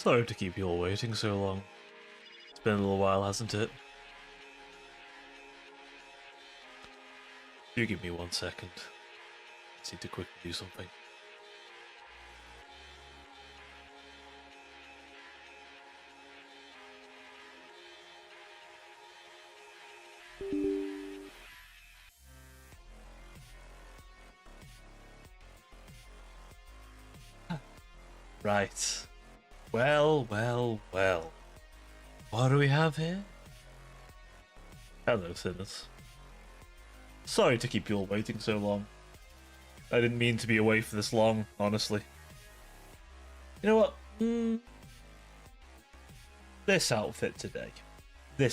Sorry to keep you all waiting so long. It's been a little while, hasn't it? You give me 1 second. I need to quickly do something. Right. Well. What do we have here? Hello, sinners. Sorry to keep you all waiting so long. I didn't mean to be away for this long, honestly. You know what? This outfit today. You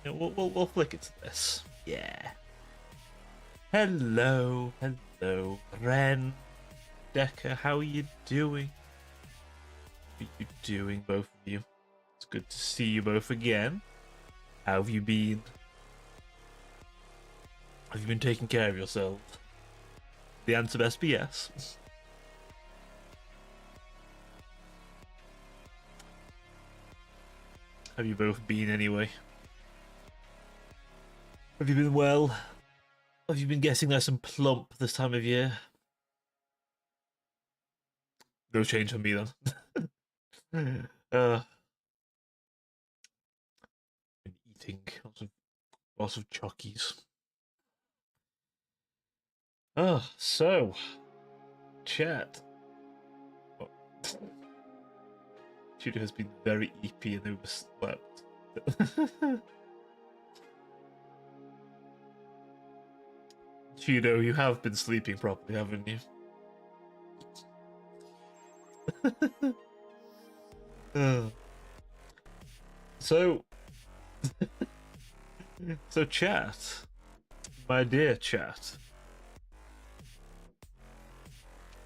know, we'll flick it to this. Yeah. Hello. Ren. Decker, how are you doing? How are you doing, both of you? It's good to see you both again. How have you been? Have you been taking care of yourselves? The answer best be yes. Have you both been anyway? Have you been well? Have you been getting nice and plump this time of year? No change for me then. Been eating lots of chockies. So chat. Oh. Tudor has been very EP and overslept. Tudor, you have been sleeping properly, haven't you? So chat, my dear chat,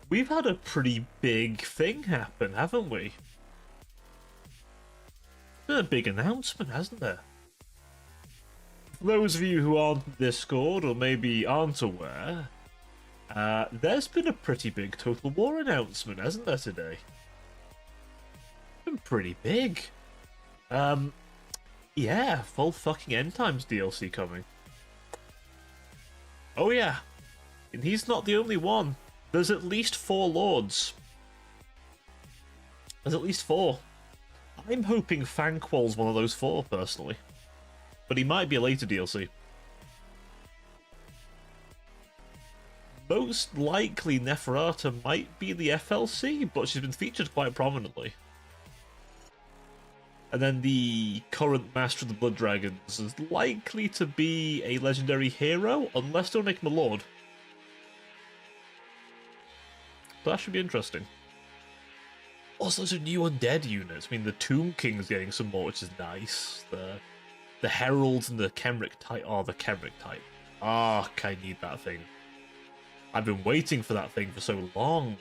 we've had a pretty big thing happen, haven't we? It's been a big announcement, hasn't there? For those of you who aren't in Discord or maybe aren't aware, there's been a pretty big Total War announcement, hasn't there, today? It's been pretty big. Yeah, full fucking End Times DLC coming. Oh yeah, and he's not the only one. There's at least 4 lords. There's at least 4. I'm hoping Fanqual's one of those 4, personally. But he might be a later DLC. Most likely Neferata might be the FLC, but she's been featured quite prominently. And then the current Master of the Blood Dragons is likely to be a legendary hero, unless they'll make him a lord. So that should be interesting. Also, there's a new undead units. I mean, the Tomb King's getting some more, which is nice. The Heralds and the Khemric type. Oh, the Khemric type. Ah, I need that thing. I've been waiting for that thing for so long.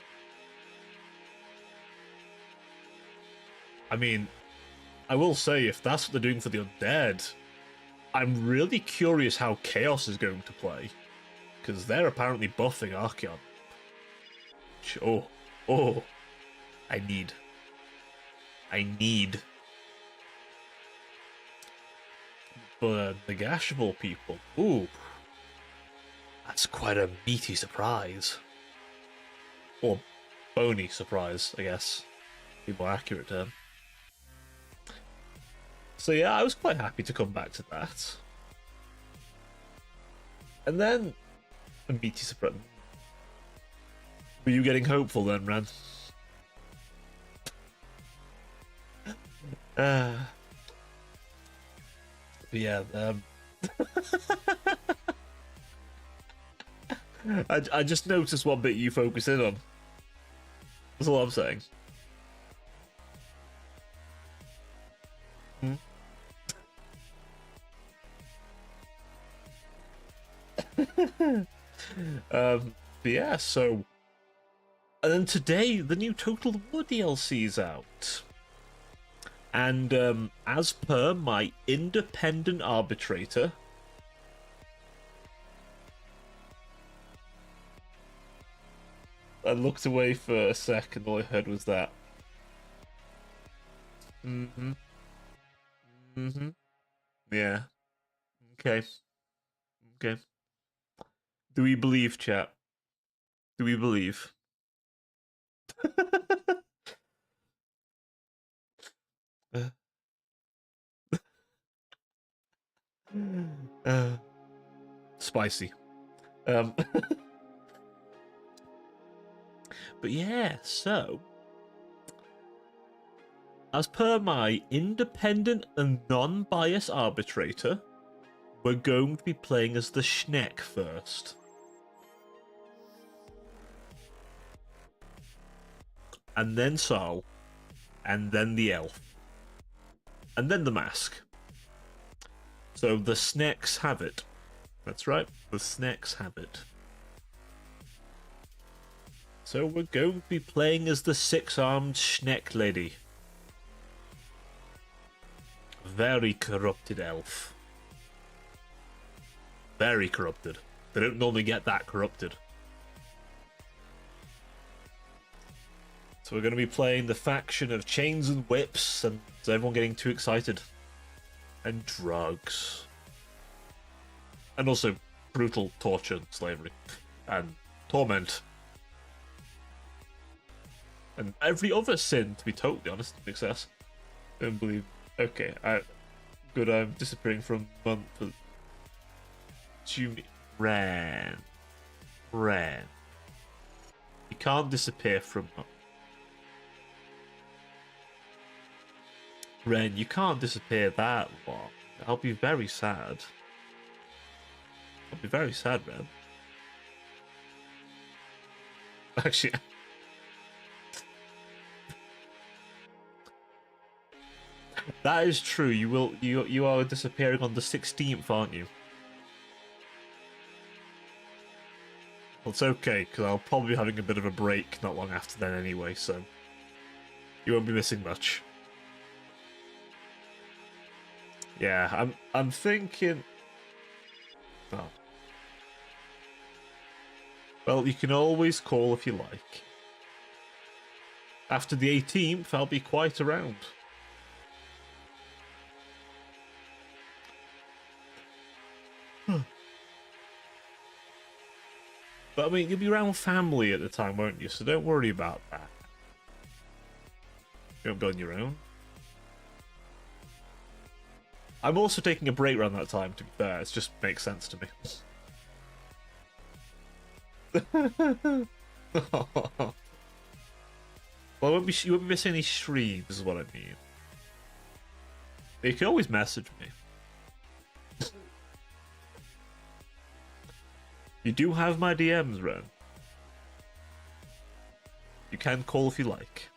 I mean, I will say, if that's what they're doing for the undead, I'm really curious how Chaos is going to play. Because they're apparently buffing Archeon. Oh. I need. But Negashable people. Ooh. That's quite a meaty surprise. Or bony surprise, I guess. Be more accurate term. So yeah, I was quite happy to come back to that. And then a meaty surprise. Were you getting hopeful then, Ran? Yeah, I just noticed what bit you focus in on. That's all I'm saying. But yeah, so... And then today, the new Total War DLC's out. And as per my independent arbitrator... I looked away for a second, all I heard was that. Mm-hmm. Mm-hmm. Yeah. Okay. Okay. Do we believe, chat? Do we believe? uh, spicy. Um, but yeah, so as per my independent and non-biased arbitrator, we're going to be playing as the Schneck first. And then Saul. And then the elf. And then the mask. So the Snecks have it. That's right, the Snecks have it. So we're going to be playing as the six-armed Schneck lady. Very corrupted elf. Very corrupted. They don't normally get that corrupted. So we're going to be playing the faction of chains and whips, and everyone getting too excited. And drugs. And also brutal torture and slavery. And torment. And every other sin, to be totally honest, in excess. I don't believe. Okay, good, I'm disappearing for a month. June. Ran. You can't disappear for a month. Ren, you can't disappear that long. I'll be very sad. I'll be very sad, Ren. Actually, that is true. You are disappearing on the 16th, aren't you? Well, it's okay, because I'll probably be having a bit of a break not long after then anyway, so you won't be missing much. Yeah, I'm thinking. Oh. Well, you can always call if you like. After the 18th, I'll be quite around. But I mean, you'll be around family at the time, won't you? So don't worry about that. You won't be on your own. I'm also taking a break around that time, to be fair. It just makes sense to me. Well, you won't be missing any streams, is what I mean. You can always message me. You do have my DMs, Ren. You can call if you like.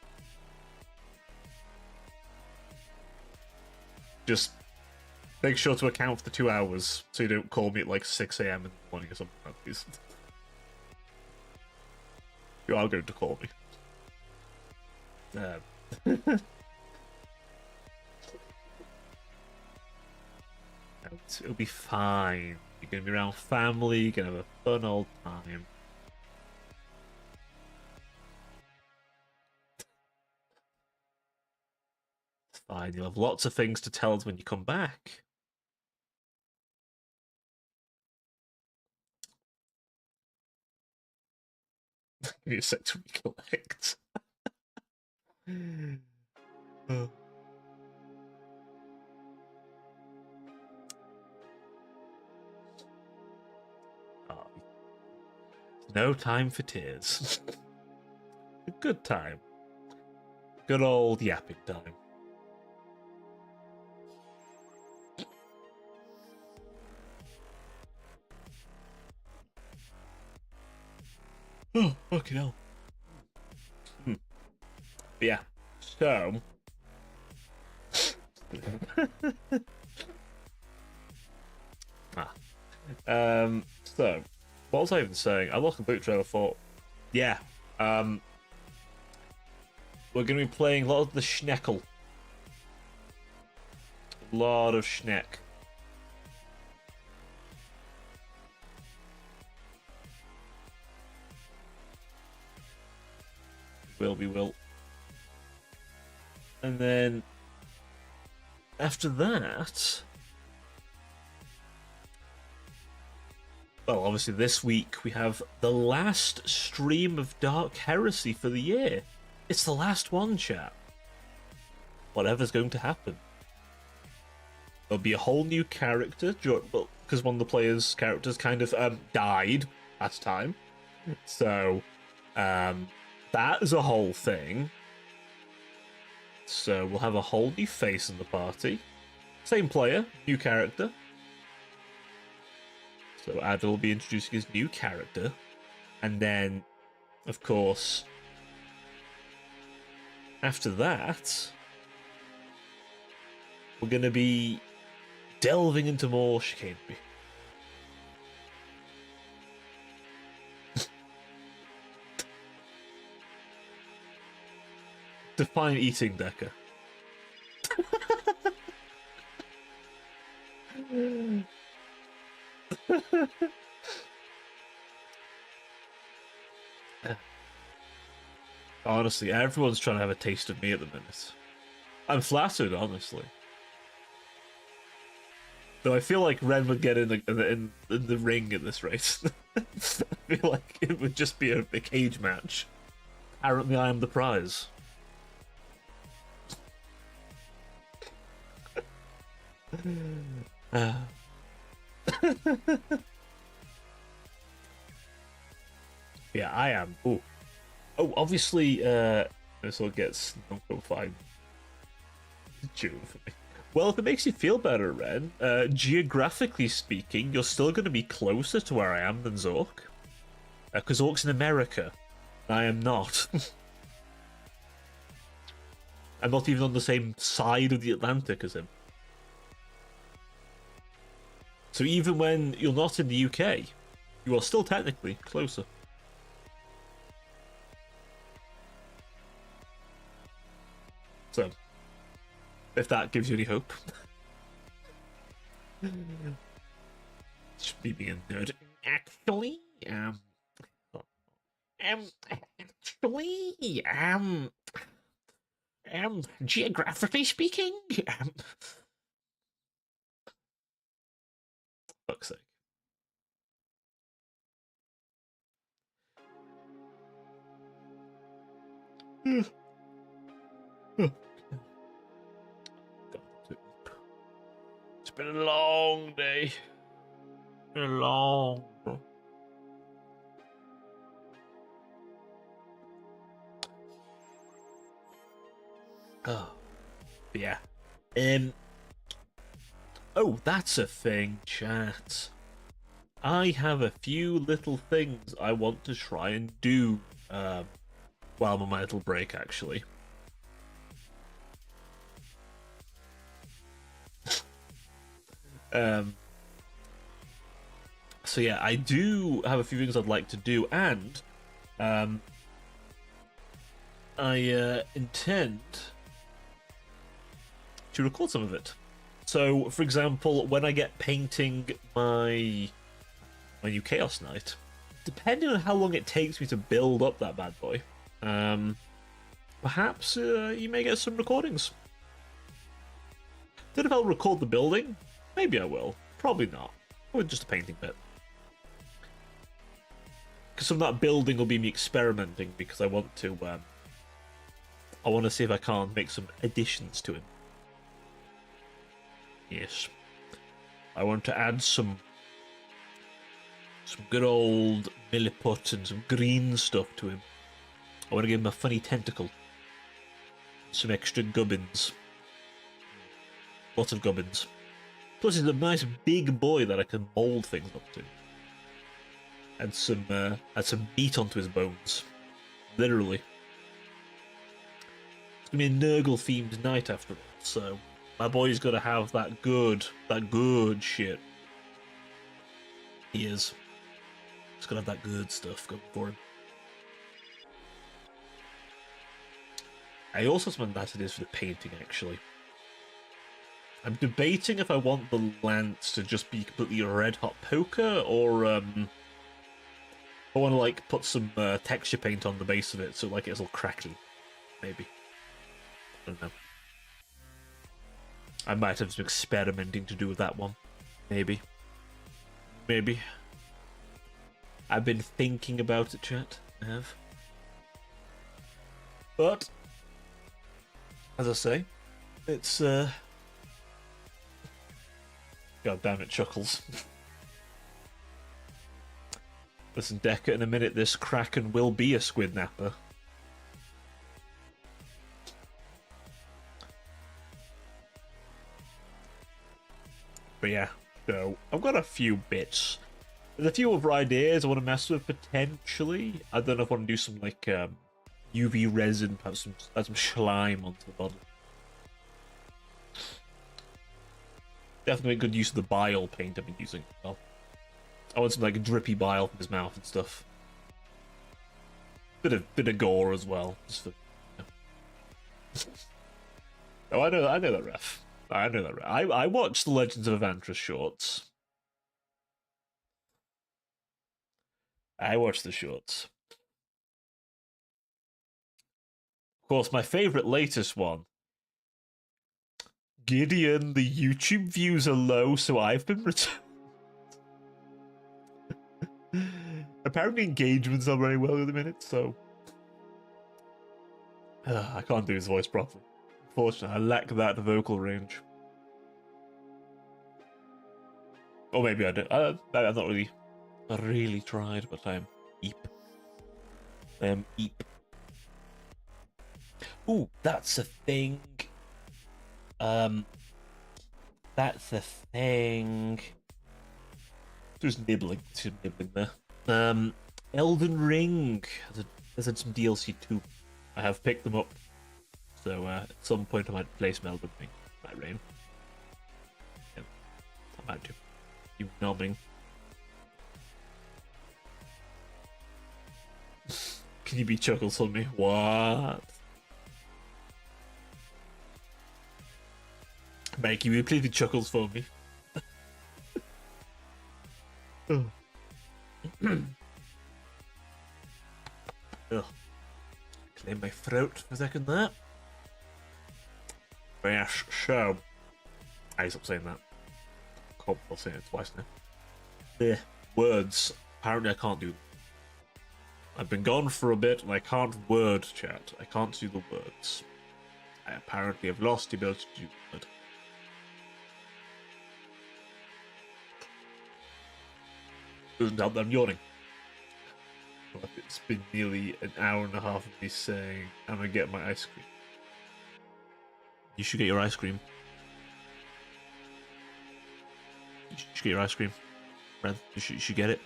Just make sure to account for the 2 hours so you don't call me at like 6 a.m. in the morning or something like that, please. You are going to call me. It'll be fine. You're going to be around family, you're going to have a fun old time. It's fine, you'll have lots of things to tell us when you come back. Give me a sec to recollect. Oh. Oh. No time for tears. A good time. Good old yapping time. Oh, fucking hell. But yeah, so. So, what was I even saying? I looked at the boot trailer, thought, yeah, we're going to be playing a lot of the Schneckle. A lot of Schneck. We will. And then after that, well, obviously this week we have the last stream of Dark Heresy for the year. It's the last one, chat. Whatever's going to happen. There'll be a whole new character, because one of the players' characters kind of died last time. So, that is a whole thing. So we'll have a whole new face in the party. Same player, new character. So Adder will be introducing his new character. And then, of course, after that, we're going to be delving into more chicanery. Define eating, Decker. Honestly, everyone's trying to have a taste of me at the minute. I'm flattered, honestly. Though I feel like Ren would get in the ring at this rate. I feel like it would just be a cage match. Apparently, I am the prize. Yeah, I am. Ooh. Oh, obviously, this will get Snunko fine. June for me. Well, if it makes you feel better, Ren, geographically speaking, you're still going to be closer to where I am than Zork. Because Zork's in America. I am not. I'm not even on the same side of the Atlantic as him. So even when you're not in the UK, you are still technically closer. So, if that gives you any hope. Just me being a nerd. Actually, geographically speaking, fuck's sake. It's been a long day. Been a long. Oh, yeah. Oh, that's a thing, chat. I have a few little things I want to try and do while I'm on my little break, actually. So yeah, I do have a few things I'd like to do, and I intend to record some of it. So, for example, when I get painting my new Chaos Knight, depending on how long it takes me to build up that bad boy, perhaps you may get some recordings. Don't know if I'll record the building. Maybe I will. Probably not. Or just a painting bit. Because some of that building will be me experimenting, because I want to see if I can't make some additions to him. Yes. I want to add some good old milliput and some green stuff to him. I want to give him a funny tentacle. Some extra gubbins. Lots of gubbins. Plus he's a nice big boy that I can mould things up to. Add some meat onto his bones. Literally. It's gonna be a Nurgle themed night after all, so my boy's gotta have that good shit. He is. He's gotta have that good stuff going for him. I also have some nice ideas for the painting, actually. I'm debating if I want the lance to just be completely red hot poker, or I want to like put some texture paint on the base of it so like it's all crackly. Maybe. I don't know. I might have some experimenting to do with that one. Maybe. Maybe. I've been thinking about it, chat. I have. But, as I say, it's, God damn it, Chuckles. Listen, Decker, in a minute this Kraken will be a squid napper. But yeah, so I've got a few bits. There's a few other ideas I want to mess with potentially. I don't know if I want to do some like UV resin, perhaps add some slime onto the bottle. Definitely make good use of the bile paint I've been using. Well, I want some like drippy bile from his mouth and stuff. Bit of gore as well. Just for, you know. Oh, I know that ref. I know that ref. I watched the Legends of Evantris shorts. I watched the shorts. Of course, my favorite latest one. Gideon, the YouTube views are low, so I've been returned. Apparently engagement's not very well at the minute, so... I can't do his voice properly. Unfortunately, I lack that vocal range. Or maybe I do. I've not really tried, but I'm eep. I am eep. Ooh, that's a thing. That's a thing. Just nibbling there. Elden Ring. There's some DLC too. I have picked them up. So at some point I might play some Elden Ring. Might rain. Yeah, I might do. You nobbing. Can you be Chuckles on me? What? Mikey, will you play the Chuckles for me? Oh. Ugh. Clear my throat for a second there. Yes, so. I stop saying that. I'll say it twice now. The words. Apparently I can't do them. I've been gone for a bit and I can't word chat. I can't do the words. I apparently have lost the ability to do the word. Doesn't help that I'm yawning. But it's been nearly an hour and a half of me saying, I'm gonna get my ice cream. You should get your ice cream. You should get your ice cream. Ren, you should get it.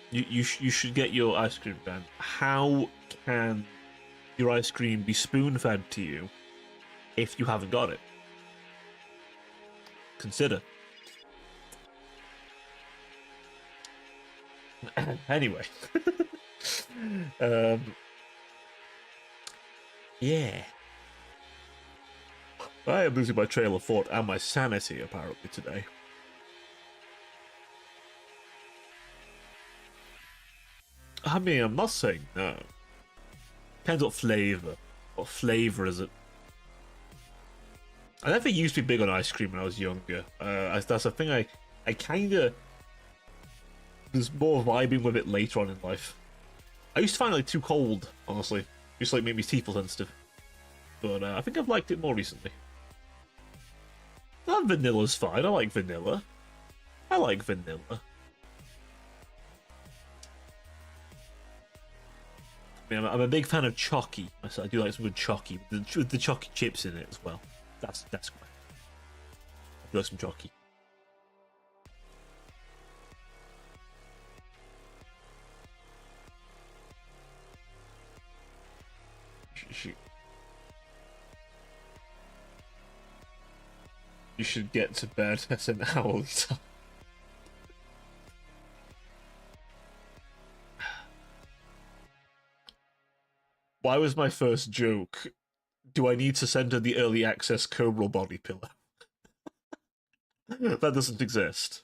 You should get your ice cream, Ben. How can your ice cream be spoon-fed to you if you haven't got it? Consider. Anyway. Yeah. I am losing my trail of thought and my sanity, apparently, today. I mean, I'm not saying no. Depends what flavour. What flavour is it? I never used to be big on ice cream when I was younger. That's a thing I kinda was more vibing with it later on in life. I used to find it like too cold, honestly. Just like make me teeth sensitive. But I think I've liked it more recently. Vanilla's fine. I like vanilla. I like vanilla. I mean, I'm a big fan of Chocky. I do like some good Chocky with the Chocky chips in it as well. That's great. I do like some Chocky. You should get to bed at an hourly time. Why was my first joke? Do I need to send her the early access Cobra body pillow? That doesn't exist.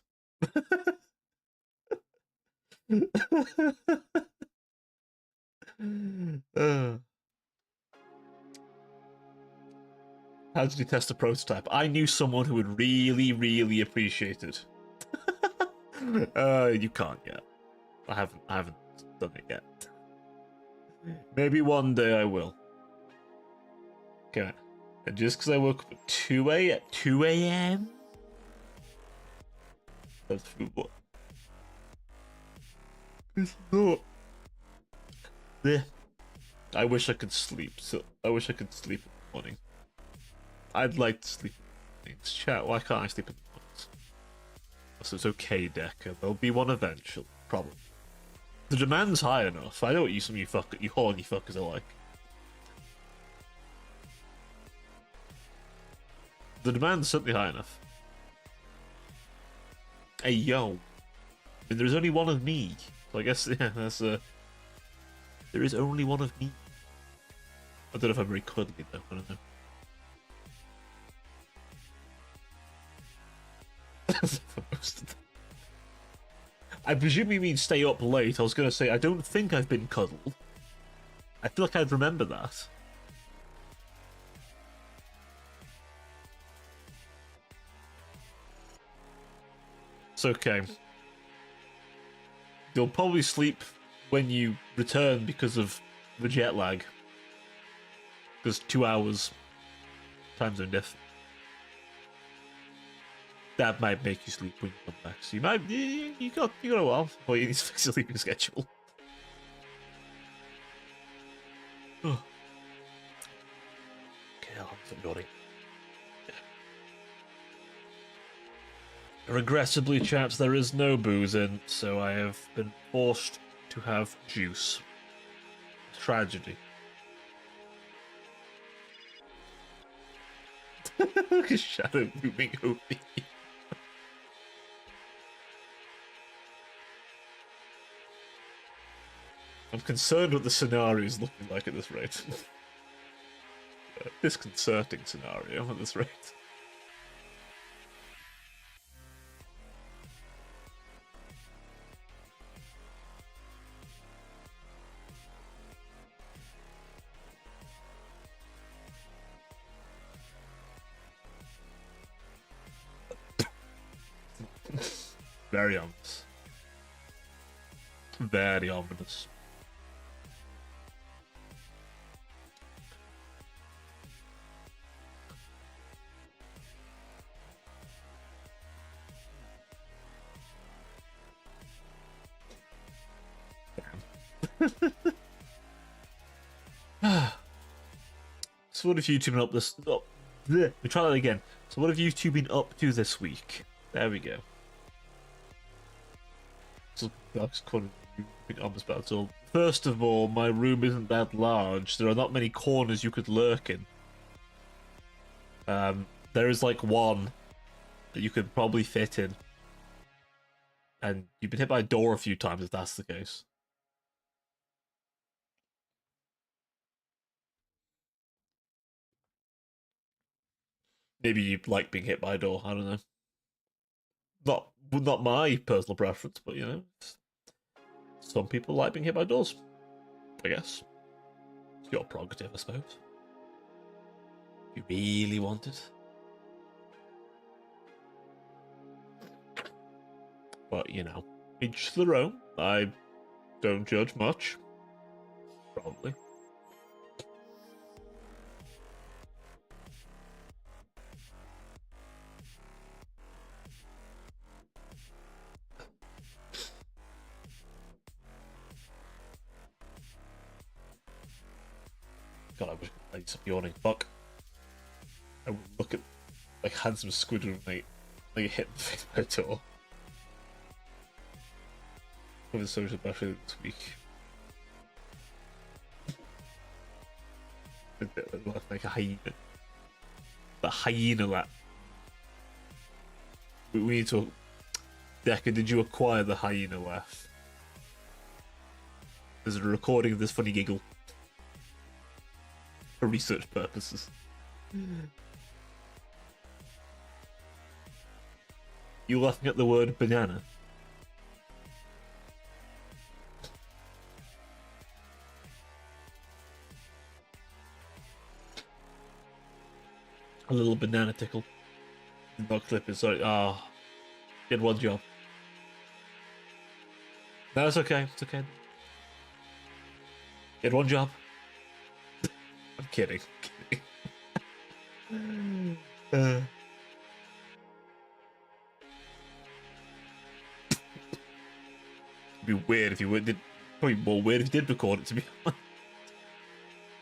How did you test a prototype? I knew someone who would really, really appreciate it. You can't yet. I haven't done it yet. Maybe one day I will. Okay. And just because I woke up at 2 a.m. That's what? It's not. Yeah. I wish I could sleep. So I wish I could sleep in the morning. I'd like to sleep in the mornings. Chat. Why can't I sleep in the mornings? So it's okay, Decker. There'll be one eventually, probably. The demand's high enough. I know what you horny fuckers are like. The demand's certainly high enough. Hey yo. I mean, there's only one of me. So I guess yeah, that's there is only one of me. I don't know if I'm very cuddly though, I don't know. I presume you mean stay up late. I was going to say, I don't think I've been cuddled. I feel like I'd remember that. It's okay. You'll probably sleep when you return because of the jet lag. Because 2 hours time zone diff. That might make you sleep when you come back. So you might you got a while before you need to fix your sleeping schedule. Oh. Okay, I'll stop yawning. Regrettably, chaps, there is no booze in, so I have been forced to have juice. Tragedy. Look at Shadow moving over you. I'm concerned what the scenario is looking like at this rate. Disconcerting scenario at this rate. Very ominous. Very ominous. So what have you two been up this? Oh, bleh. We try that again. So what have you two been up to this week? There we go. So that's quite honest about it all. First of all, my room isn't that large. There are not many corners you could lurk in. There is like one that you could probably fit in. And you've been hit by a door a few times if that's the case. Maybe you like being hit by a door, I don't know. Not my personal preference, but you know, some people like being hit by doors. I guess. It's your prerogative, I suppose. If you really want it. But, you know, each to their own. I don't judge much. Probably. God, I wish I could stop yawning. Fuck. I would look at like handsome Squidward and like hit in the face by a door. With the social battery this week. Like a hyena. The hyena lap. We need to. Decker, did you acquire the hyena laugh? There's a recording of this funny giggle. For research purposes. You laughing at the word banana? A little banana tickle. Not clipping, sorry. Ah, oh, did one job. No, it's okay. It's okay. Did one job. I'm kidding. I'm kidding. It'd be weird if you did. Probably more weird if you did record it, to be honest.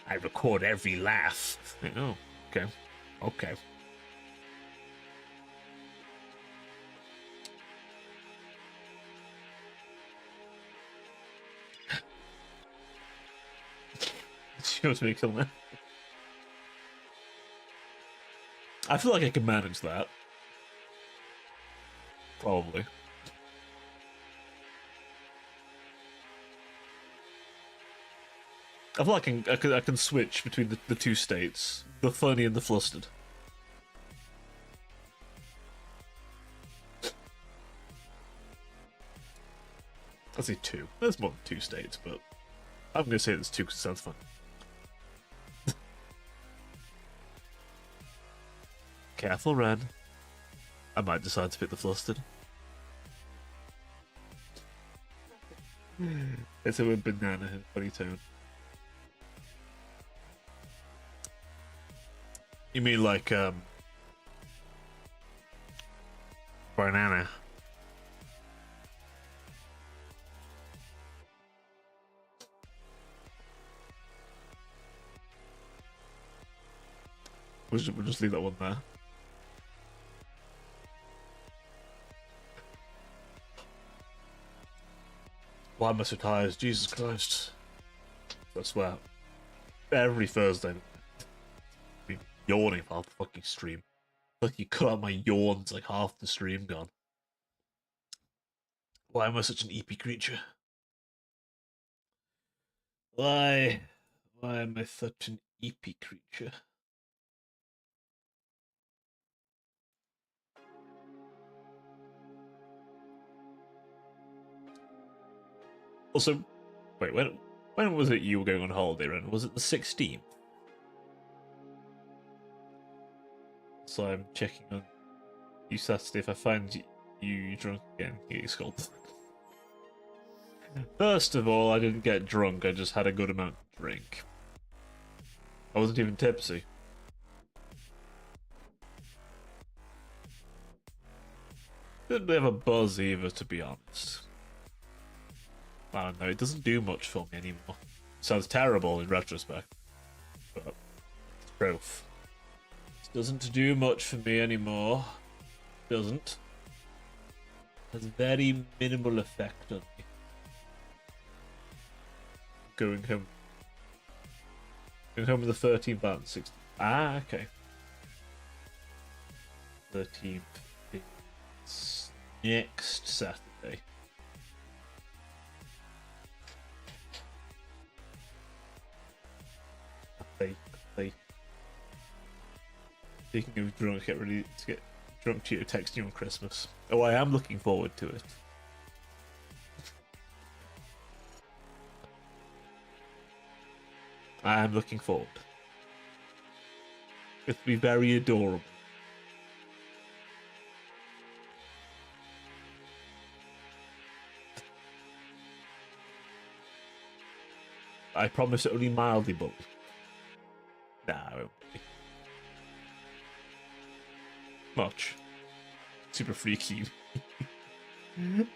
I record every laugh. Oh, okay. Okay. She wants me to kill me. I feel like I can manage that. Probably. I feel like I can switch between the two states, the funny and the flustered. I say two. There's more than two states, but I'm gonna say there's two because it sounds fun. Careful, Ren. I might decide to pick the flustered. It's a banana and funny tone. You mean like banana? We'll just leave that one there. Why am I so tired? Jesus Christ. I swear. Every Thursday. I've been yawning for half the fucking stream. Like you cut out my yawns, like half the stream gone. Why am I such an EP creature? Why am I such an EP creature? Also, wait, when was it you were going on holiday, Ren? Was it the 16th? So I'm checking on you Saturday. If I find you drunk again, you get scolded. First of all, I didn't get drunk, I just had a good amount to drink. I wasn't even tipsy. Didn't have a buzz either, to be honest. I don't know, it doesn't do much for me anymore. Sounds terrible in retrospect, but it's proof. It doesn't do much for me anymore. Doesn't. Has very minimal effect on me. Going home. Going home with the 13th and 16th. Ah, okay. 13th is next Saturday. Play. Speaking of drunk, get ready to get drunk to you texting you on Christmas. Oh, I am looking forward to it. I am looking forward. It'll be very adorable. I promise only mildly bully. Nah, I won't be. Much. Super freaky.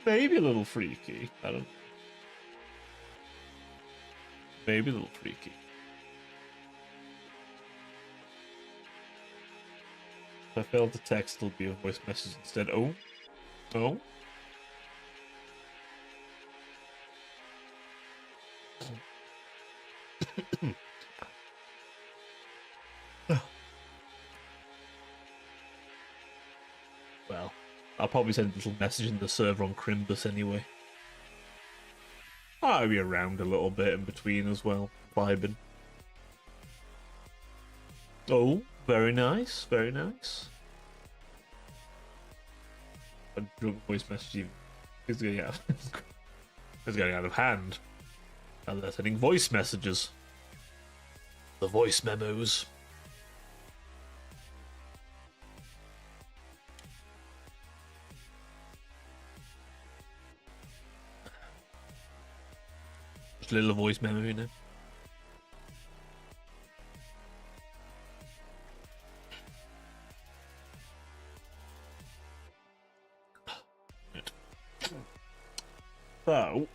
Maybe a little freaky. I don't know. Maybe a little freaky. If I fail to text, it'll be a voice message instead. Oh? Oh? Well, I'll probably send a little message in the server on Crimbus anyway. I'll be around a little bit in between as well, vibing. Oh, very nice, very nice. A drunk voice message is getting out. It's getting out of hand. And they're sending voice messages. The voice memos. Just a little voice memo, you know. So,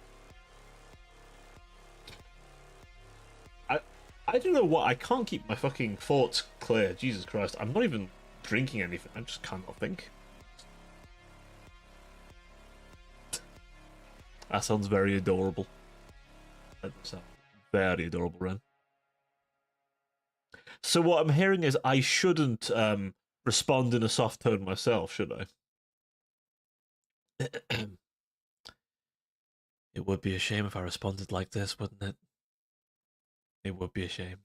I don't know what. I can't keep my fucking thoughts clear. Jesus Christ, I'm not even drinking anything. I just cannot think. That sounds very adorable. That sounds very adorable, Ren. So what I'm hearing is I shouldn't respond in a soft tone myself, should I? It would be a shame if I responded like this, wouldn't it? It would be a shame.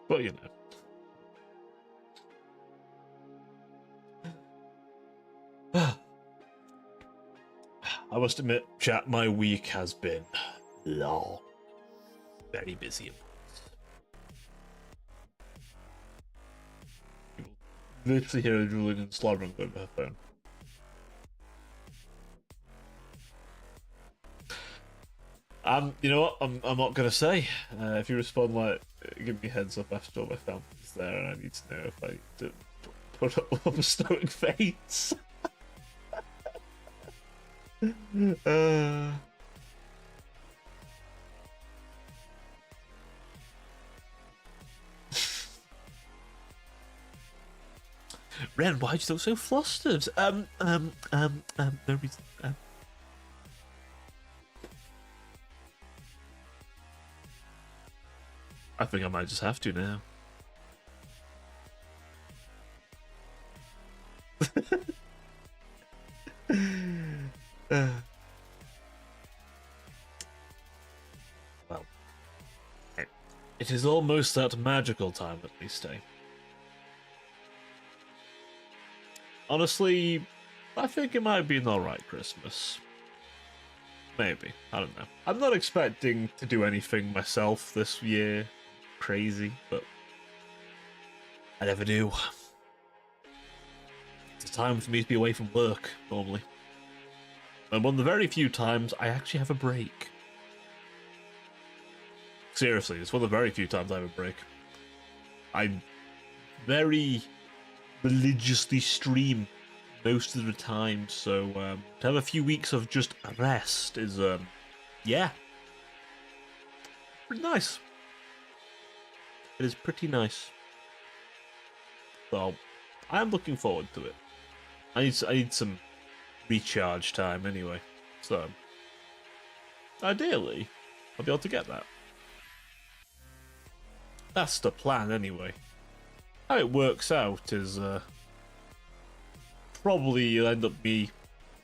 But you know. I must admit, chat, my week has been long. Very busy. You will literally hear a drooling and slobbering over her phone. You know what? I'm not gonna say. If you respond like, give me a heads up after all my family's there, and I need to know if I to put up a stoic face. Ren, why'd you look so flustered? No reason. I think I might just have to now. Well, it is almost that magical time at least, eh? Honestly, I think it might be an alright Christmas. Maybe. I don't know. I'm not expecting to do anything myself this year. Crazy, but I never do. It's a time for me to be away from work, normally. And one of the very few times I actually have a break. Seriously, it's one of the very few times I have a break. I very religiously stream most of the time, so to have a few weeks of just rest is, yeah, pretty nice. It is pretty nice. So, I am looking forward to it. I need some recharge time anyway, so ideally, I'll be able to get that. That's the plan anyway. How it works out is probably you'll end up me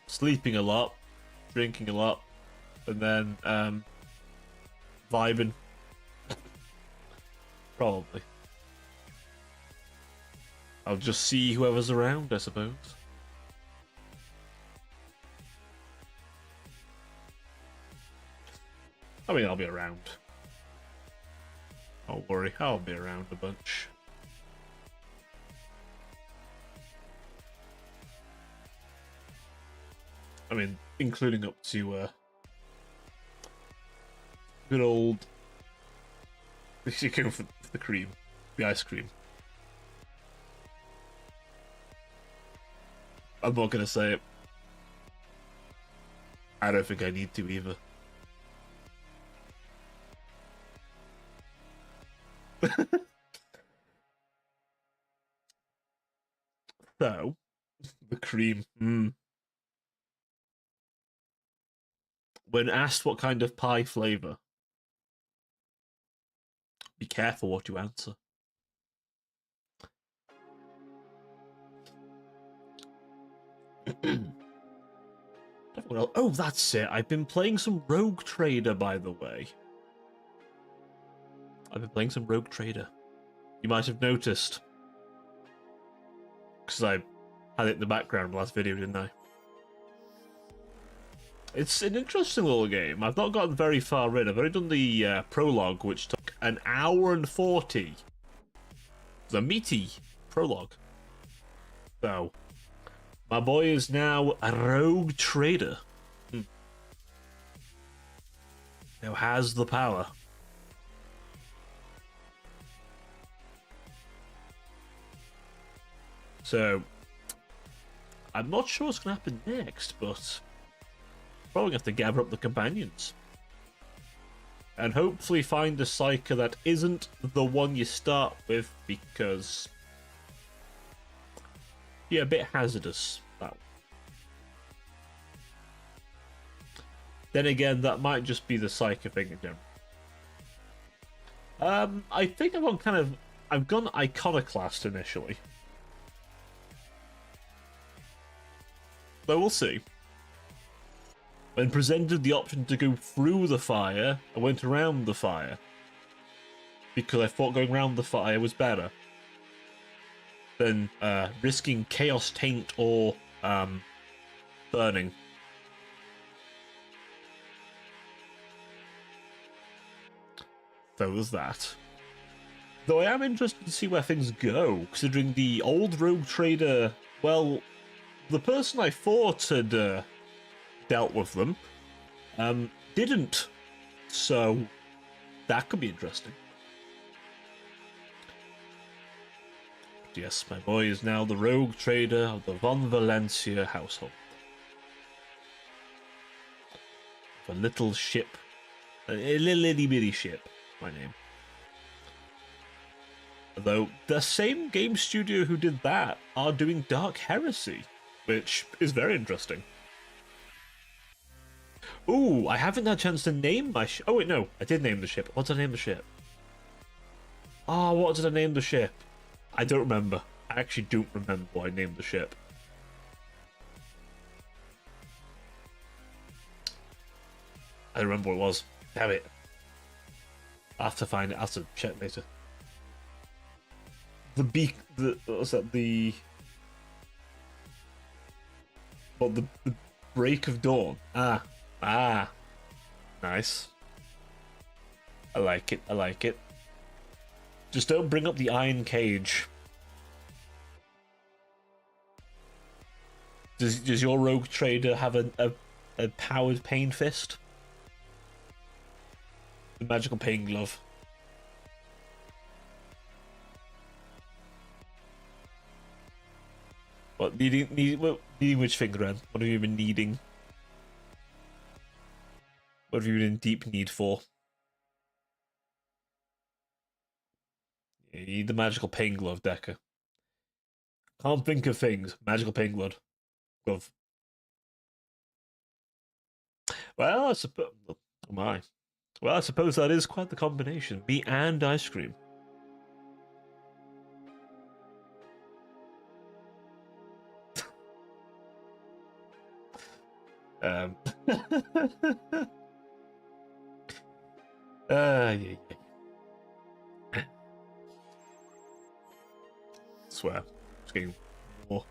sleeping a lot, drinking a lot, and then vibing. Probably. I'll just see whoever's around, I suppose. I mean, I'll be around. Don't worry, I'll be around a bunch. I mean, including up to good old. You go for the cream, the ice cream. I'm not gonna say it. I don't think I need to either. So, the cream. When asked what kind of pie flavour, be careful what you answer. Oh, that's it. I've been playing some Rogue Trader, by the way. I've been playing some Rogue Trader. You might have noticed. Because I had it in the background in the last video, didn't I? It's an interesting little game. I've not gotten very far in. I've only done the prologue, which took an hour and 40. It's a meaty prologue. So, my boy is now a rogue trader. Now has the power. So, I'm not sure what's going to happen next, but probably going to have to gather up the companions. And hopefully find a Psyker that isn't the one you start with, because... yeah, a bit hazardous, that one. Then again, that might just be the Psyker thing in general. I think I've gone Iconoclast initially. But we'll see. When presented the option to go through the fire, I went around the fire. Because I thought going around the fire was better than risking Chaos Taint or burning. So there's that. Though I am interested to see where things go, considering the old rogue trader, well, the person I thought had dealt with them didn't. So that could be interesting. Yes, my boy is now the rogue trader of the Von Valencia household. A little ship. A little itty bitty ship, my name. Although, the same game studio who did that are doing Dark Heresy, which is very interesting. Ooh, I haven't had a chance to name my ship. Oh wait, no, I did name the ship. What did I name the ship? Oh, what did I name the ship? I don't remember. I actually don't remember what I named the ship. I don't remember what it was. Damn it. I'll have to find it. I'll have to check later. What's that? The Break of Dawn. Ah. Nice. I like it. I like it. Just don't bring up the Iron Cage. Does your rogue trader have a powered pain fist? The magical pain glove. What needing which finger, Ren? What have you been needing? What have you been in deep need for? You need the magical pain glove, Decker. Can't think of things. Magical pain glove. Well, I suppose. Oh my. Well, I suppose that is quite the combination. Me and ice cream. Yeah. Swear. It's getting more.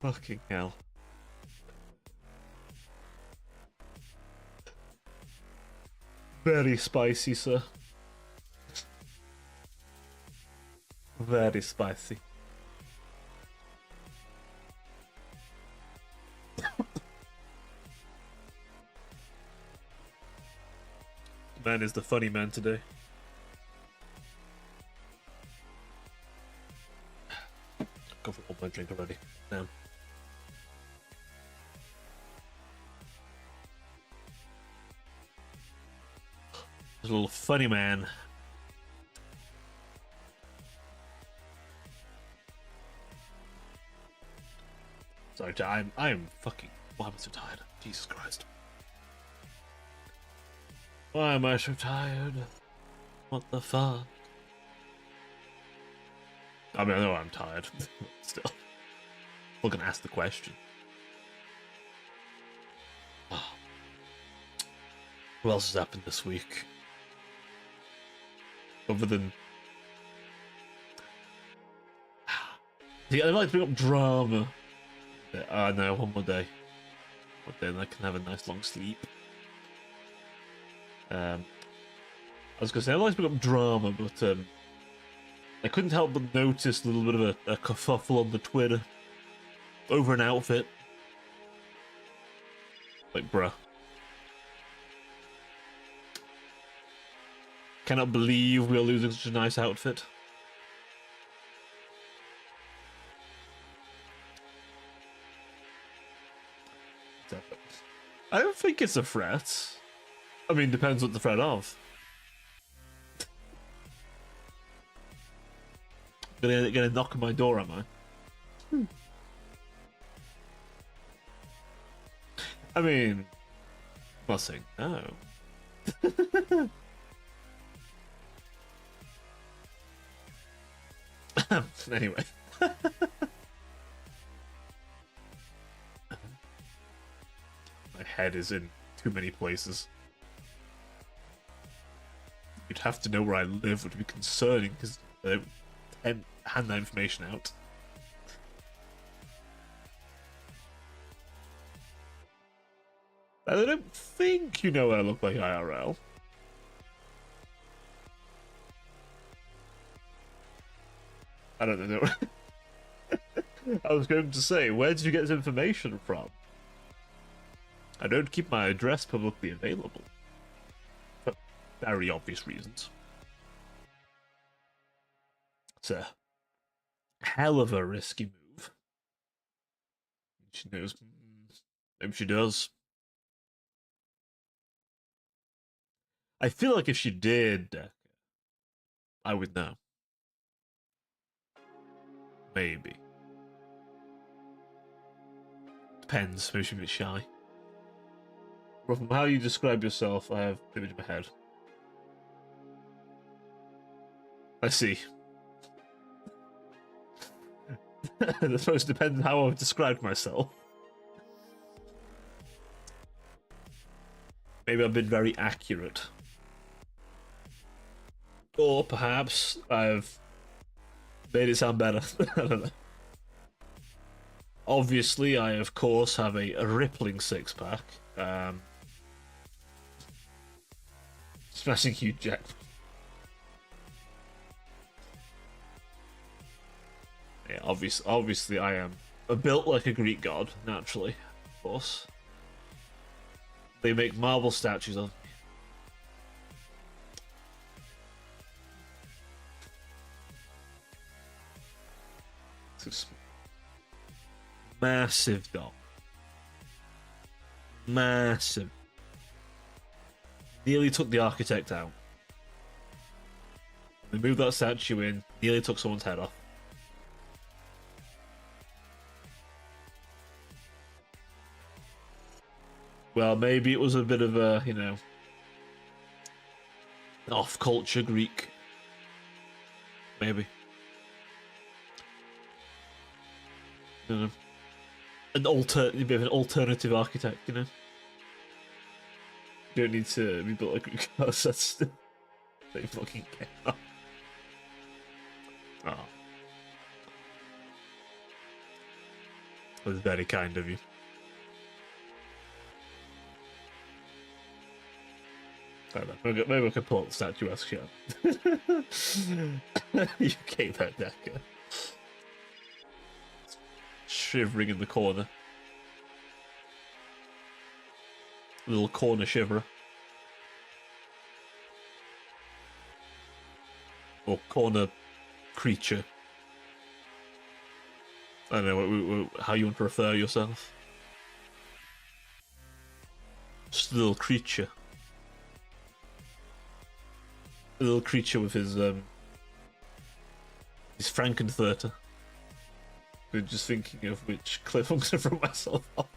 Fucking hell. Very spicy, sir. Very spicy. Man is the funny man today. Go for all my drink already. Damn. A little funny man. Sorry, I'm fucking. Why am I so tired? Jesus Christ. Why am I so tired? What the fuck? I mean, I know I'm tired. Still. I'm gonna ask the question. Oh. What else has happened this week? Other than... See, I'd like to bring up drama. No, one more day. One day, and I can have a nice long sleep. was gonna say, I like to pick up drama, but I couldn't help but notice a little bit of a kerfuffle on the Twitter over an outfit. Like, bruh. Cannot believe we're losing such a nice outfit. I don't think it's a threat. I mean, depends what the threat of. Gonna knock on my door, am I? I mean, nothing. No. Anyway. My head is in too many places. You'd have to know where I live, would be concerning because I don't hand that information out. I don't think you know what I look like IRL. I don't know. I was going to say, where did you get this information from? I don't keep my address publicly available. For very obvious reasons. It's a hell of a risky move. She knows. Maybe she does. I feel like if she did, I would know. Maybe. Depends. Maybe she's a bit shy. But from how you describe yourself, I have an image in my head. I see. I suppose it depends on how I've described myself. Maybe I've been very accurate. Or perhaps I've made it sound better. I don't know. Obviously, I of course have a rippling six-pack. Smashing Hugh Jackman. Yeah, obviously I am built like a Greek god, naturally, of course. They make marble statues of me. It's a massive dog. Massive. Nearly took the architect out. They moved that statue in, nearly took someone's head off. Well, maybe it was a bit of a, you know, off-culture Greek. Maybe. You know, a bit of an alternative architect, you know. You don't need to be built like Greek gods, that's they fucking care. Oh. That was very kind of you. I don't know. Maybe we could pull up the statuesque shot. You gave that Decker. Shivering in the corner. Little corner shiverer. Or corner creature. I don't know how you want to refer yourself. Just a little creature. A little creature with his Frankenfurter. I'm just thinking of which cliff I'm gonna throw myself off.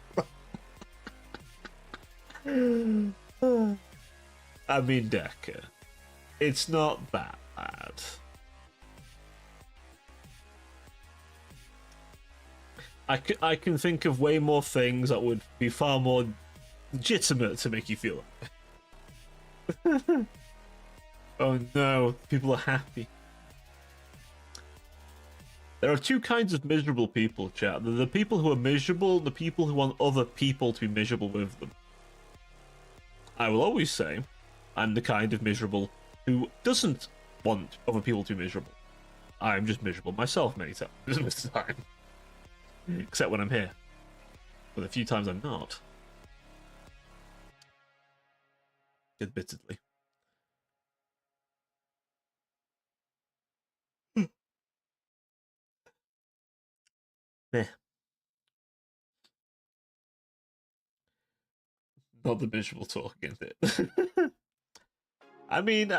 I mean, Decker, it's not that bad. I can think of way more things that would be far more legitimate to make you feel like. Oh no, people are happy. There are two kinds of miserable people, chat. There are the people who are miserable and the people who want other people to be miserable with them. I will always say, I'm the kind of miserable who doesn't want other people to be miserable. I'm just miserable myself many times of the time. Except when I'm here. But the few times I'm not. Admittedly. Meh. Not the miserable talk, is it? I mean,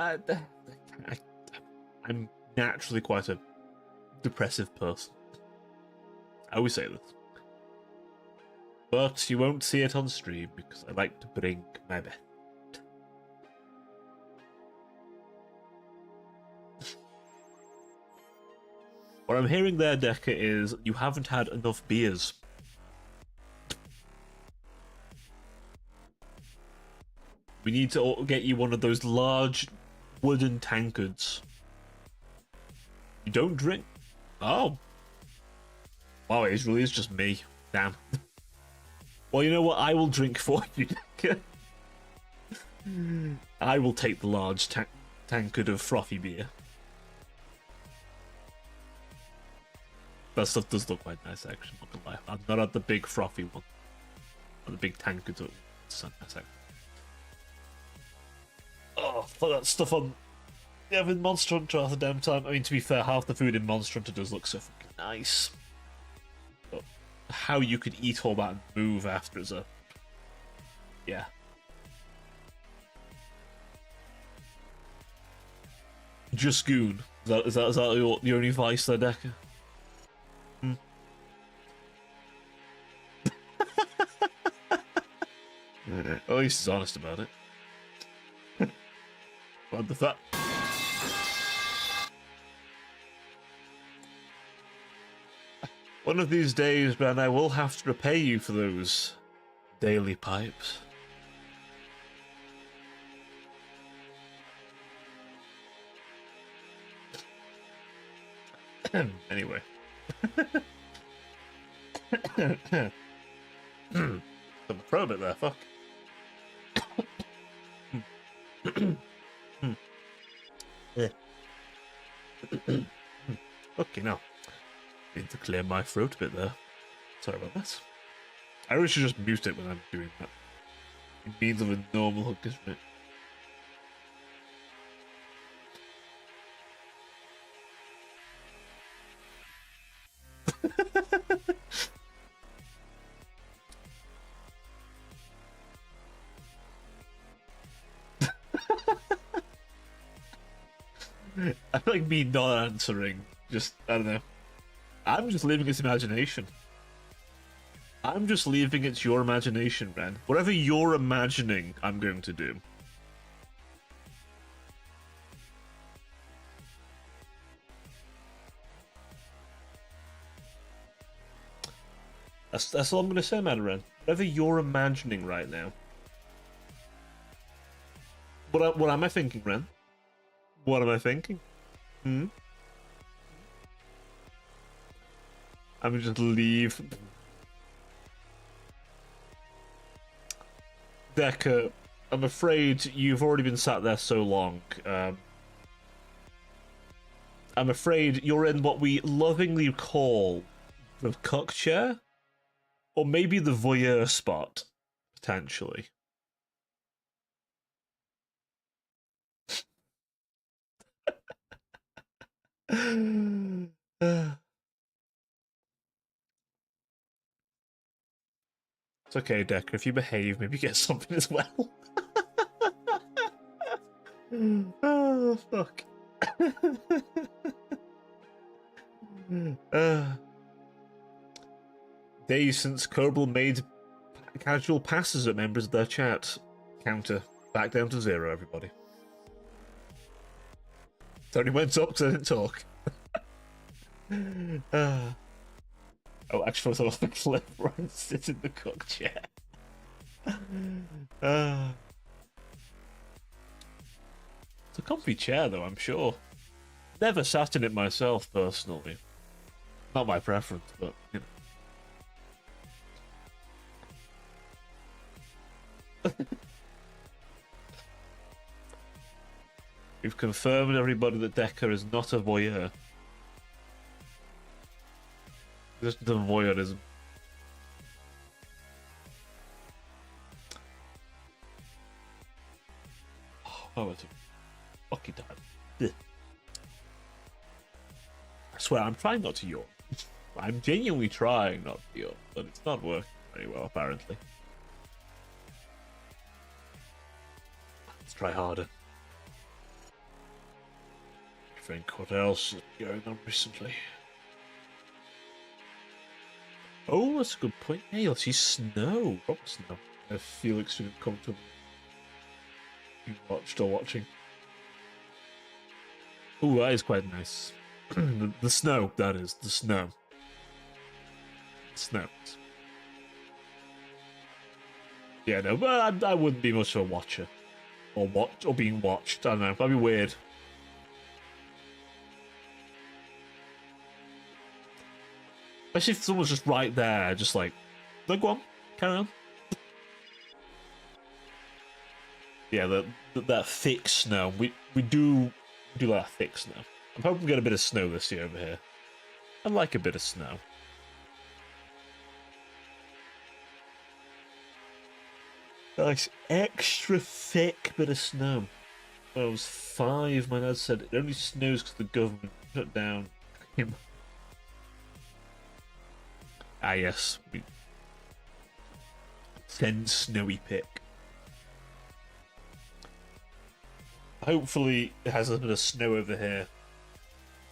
I'm naturally quite a depressive person. I always say this. But you won't see it on stream because I like to bring my best. What I'm hearing there, Decker, is you haven't had enough beers. We need to get you one of those large wooden tankards. You don't drink? Oh. Wow, it really is just me. Damn. Well, you know what? I will drink for you, Decker. I will take the large tankard of frothy beer. That stuff does look quite nice, actually. Not gonna lie. I've not had the big frothy one. Or the big tankard. It's nice, actually. Oh, put that stuff on. Yeah, with Monster Hunter half the damn time. I mean, to be fair, half the food in Monster Hunter does look so fucking nice. But how you could eat all that and move after is a. Yeah. Just goon. Is that your only vice there, Decker? Hmm. At least he's honest about it. What the fuck? One of these days, man, I will have to repay you for those daily pipes. Anyway. Got my throat a bit there, fuck. Okay, now. Need to clear my throat a bit there. Sorry about that. I really should just mute it when I'm doing that. It means of a normal hook, isn't it? I feel like me not answering. Just, I don't know. I'm just leaving its imagination. I'm just leaving it to your imagination, man. Whatever you're imagining, I'm going to do. That's all I'm going to say, Madaran. Whatever you're imagining right now. What am I thinking, Ren? What am I thinking? Hmm? I'm gonna just leave. Decker, I'm afraid you've already been sat there so long. I'm afraid you're in what we lovingly call the cuck chair? Or maybe the voyeur spot, potentially. It's okay, Decker. If you behave, maybe get something as well. Oh, fuck. Days since Kerbal made casual passes at members of their chat. Counter. Back down to 0, everybody. Tony went up because I didn't talk. Oh, actually, I thought of a clip where I sit in the cook chair. It's a comfy chair, though, I'm sure. Never sat in it myself, personally. Not my preference, but, you know. We've confirmed everybody that Decker is not a voyeur. Just the voyeurism. Oh, it's a fucking time. Ugh. I swear, I'm trying not to yawn. I'm genuinely trying not to yawn, but it's not working very well, apparently. Let's try harder. Think what else is going on recently. Oh, that's a good point. Hey, let's see snow. Proper snow. If Felix didn't come to you watched or watching. Oh, that is quite nice. the snow, that is. The snow. Snow. Yeah, no, but I wouldn't be much of a watcher. Or being watched. I don't know. That'd be weird. Especially if someone's just right there, just like, no, go on, carry on. Yeah, that thick snow. We do like thick snow. I'm hoping we get a bit of snow this year over here. I like a bit of snow. Nice extra thick bit of snow. When I was 5, my dad said it only snows because the government shut down him. Ah yes, send snowy pick. Hopefully it has a bit of snow over here.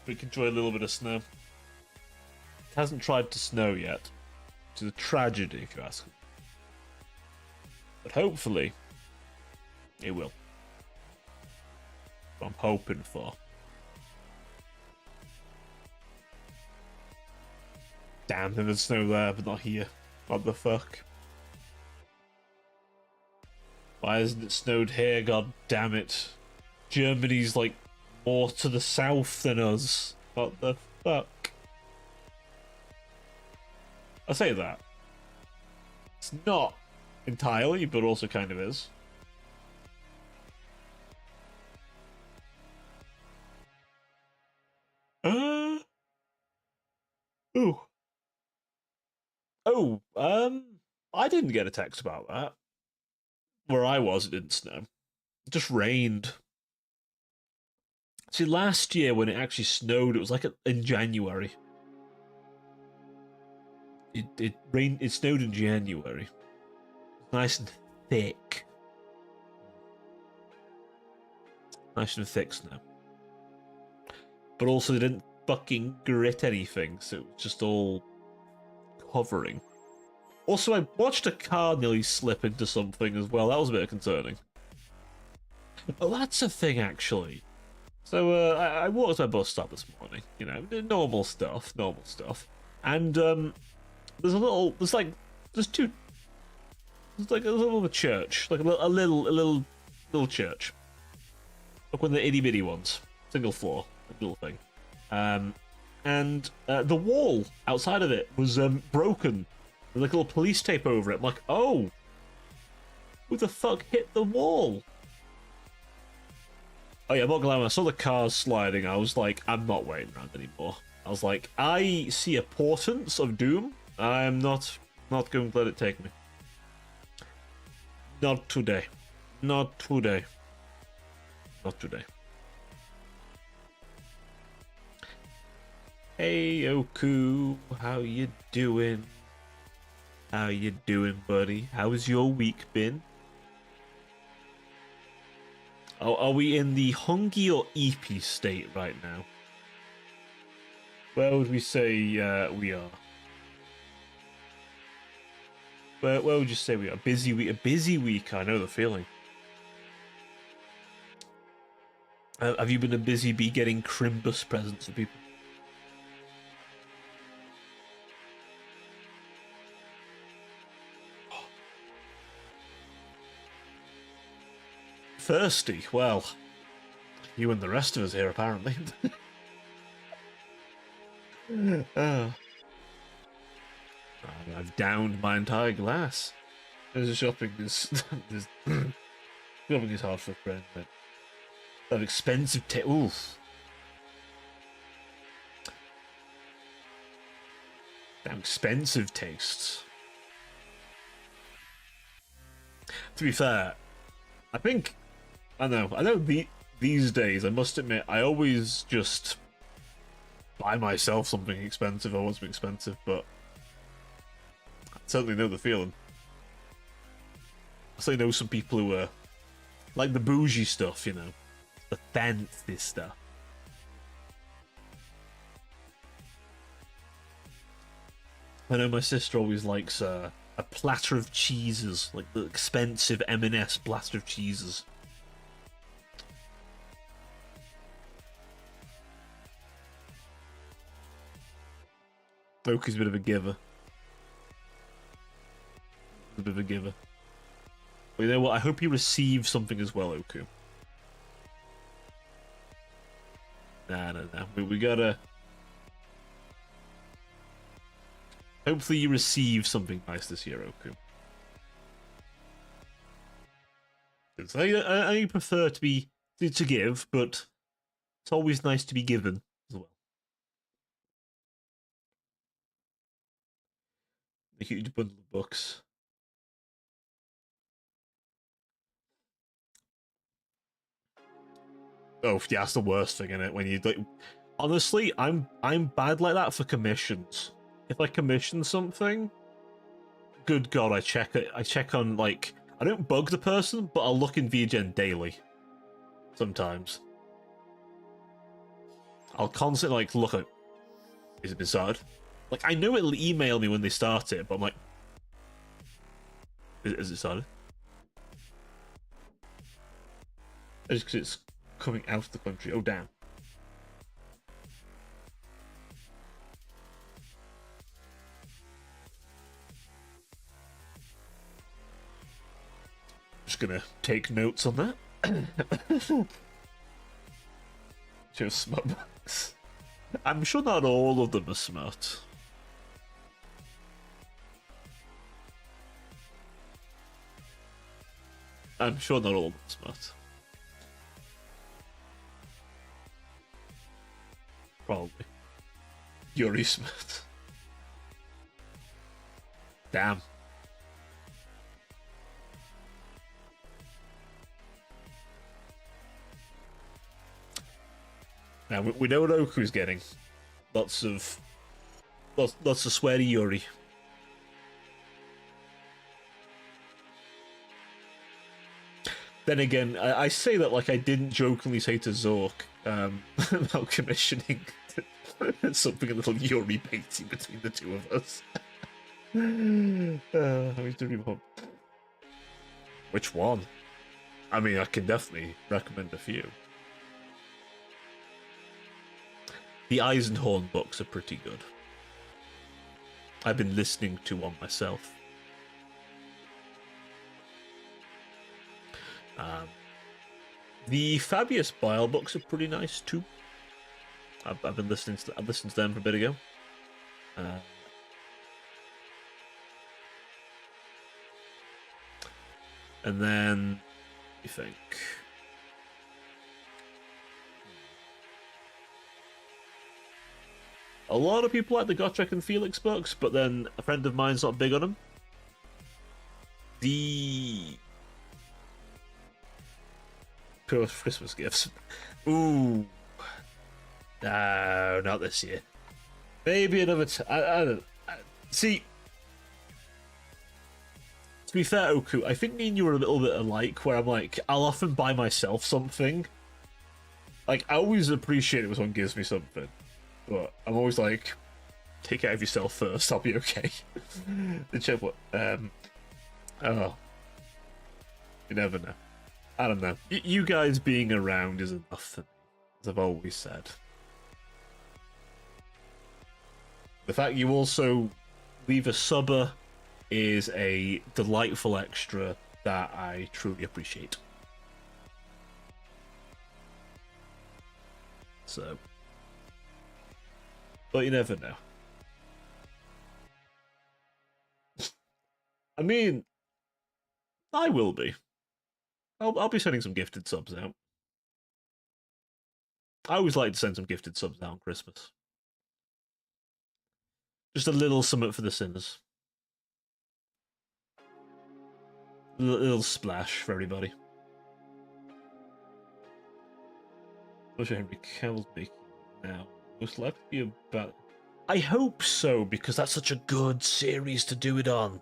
We can enjoy a little bit of snow. It hasn't tried to snow yet, which is a tragedy if you ask me. But hopefully it will. What I'm hoping for. Damn, there's snow there, but not here. What the fuck? Why hasn't it snowed here? God damn it. Germany's like more to the south than us. What the fuck? I say that. It's not entirely, but also kind of is. Ooh. Oh, I didn't get a text about that. Where I was, it didn't snow. It just rained. See, last year when it actually snowed, it was like in January. It rained. It snowed in January. Nice and thick. Nice and thick snow. But also, they didn't fucking grit anything, so it was just all hovering. Also, I watched a car nearly slip into something as well. That was a bit concerning. Oh, that's a thing, actually. So, I walked to my bus stop this morning. You know, normal stuff. And, there's like a little church. Like a little church. Like one of the itty-bitty ones. Single floor. Little thing. And the wall outside of it was broken. There's like a little police tape over it. I'm like, oh, who the fuck hit the wall? Oh yeah, I'm not gonna lie, when I saw the cars sliding, I was like, I'm not waiting around anymore. I was like, I see a portents of doom. I'm not going to let it take me. Not today. Not today. Not today. Hey, Oku, how you doing? How you doing, buddy? How's your week been? Oh, are we in the Hungy or Eepy state right now? Where would we say we are? Where would you say we are? Busy week. A busy week. I know the feeling. Have you been a busy bee getting Crimbus presents for people? Thirsty? Well, you and the rest of us here, apparently. I've downed my entire glass. Shopping is shopping is hard for a friend. But That expensive oof. Damn expensive tastes. To be fair, I think I know these days, I must admit, I always just buy myself something expensive. I want something expensive, but I certainly know the feeling. I certainly know some people who are like the bougie stuff, you know, the fancy stuff. I know my sister always likes a platter of cheeses, like the expensive M&S platter of cheeses. Loki's a bit of a giver. A bit of a giver. But you know what? I hope you receive something as well, Oku. Nah. We gotta. Hopefully, you receive something nice this year, Oku. I prefer to be to give, but it's always nice to be given as well. A huge bundle of books. Oh yeah, that's the worst thing in it. When you like, honestly, I'm bad like that for commissions. If I commission something, good God, I check it. I check on like I don't bug the person, but I'll look in VGen daily. Sometimes I'll constantly like look at is it been started? Like I know it'll email me when they start it, but I'm like, is it started? Just because it's coming out of the country. Oh damn. Just gonna take notes on that. Just smart books. I'm sure not all of them are smart. I'm sure not all of them are smart. Probably. Yuri smart. Damn. Now we know what Oku's getting. Lots of sweary Yuri. Then again, I say that like I didn't jokingly say to Zork about commissioning something a little Yuri baity between the two of us. Which one? I mean, I can definitely recommend a few. The Eisenhorn books are pretty good. I've been listening to one myself. The Fabius Bile books are pretty nice too. I've been listening to them for a bit ago. And then you think a lot of people like the Gotrek and Felix books, but then a friend of mine's not big on them. The Pure Christmas gifts. Ooh. No, not this year. Maybe another. I don't. See. To be fair, Oku, I think me and you are a little bit alike. Where I'm like, I'll often buy myself something. Like, I always appreciate it when someone gives me something, but I'm always like, take care of yourself first. I'll be okay. The check what? Oh, you never know. I don't know. You guys being around is enough for me, as I've always said. The fact you also leave a subber is a delightful extra that I truly appreciate. So, but you never know. I mean, I will be. I'll be sending some gifted subs out. I always like to send some gifted subs out on Christmas. Just a little something for the sinners. A little splash for everybody. What's Henry Cavill's making now? Most likely about. I hope so, because that's such a good series to do it on.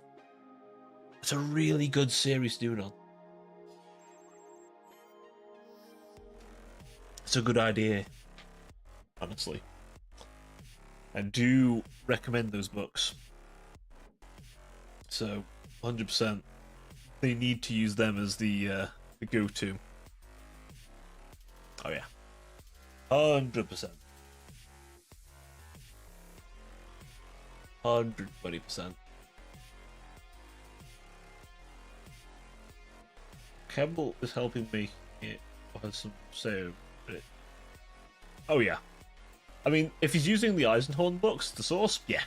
It's a really good series to do it on. It's a good idea, honestly. I do recommend those books. So, 100%. They need to use them as the go-to. Oh yeah. 100%. 120%. Campbell is helping me it has some so oh yeah. I mean, if he's using the Eisenhorn books, the source, yeah.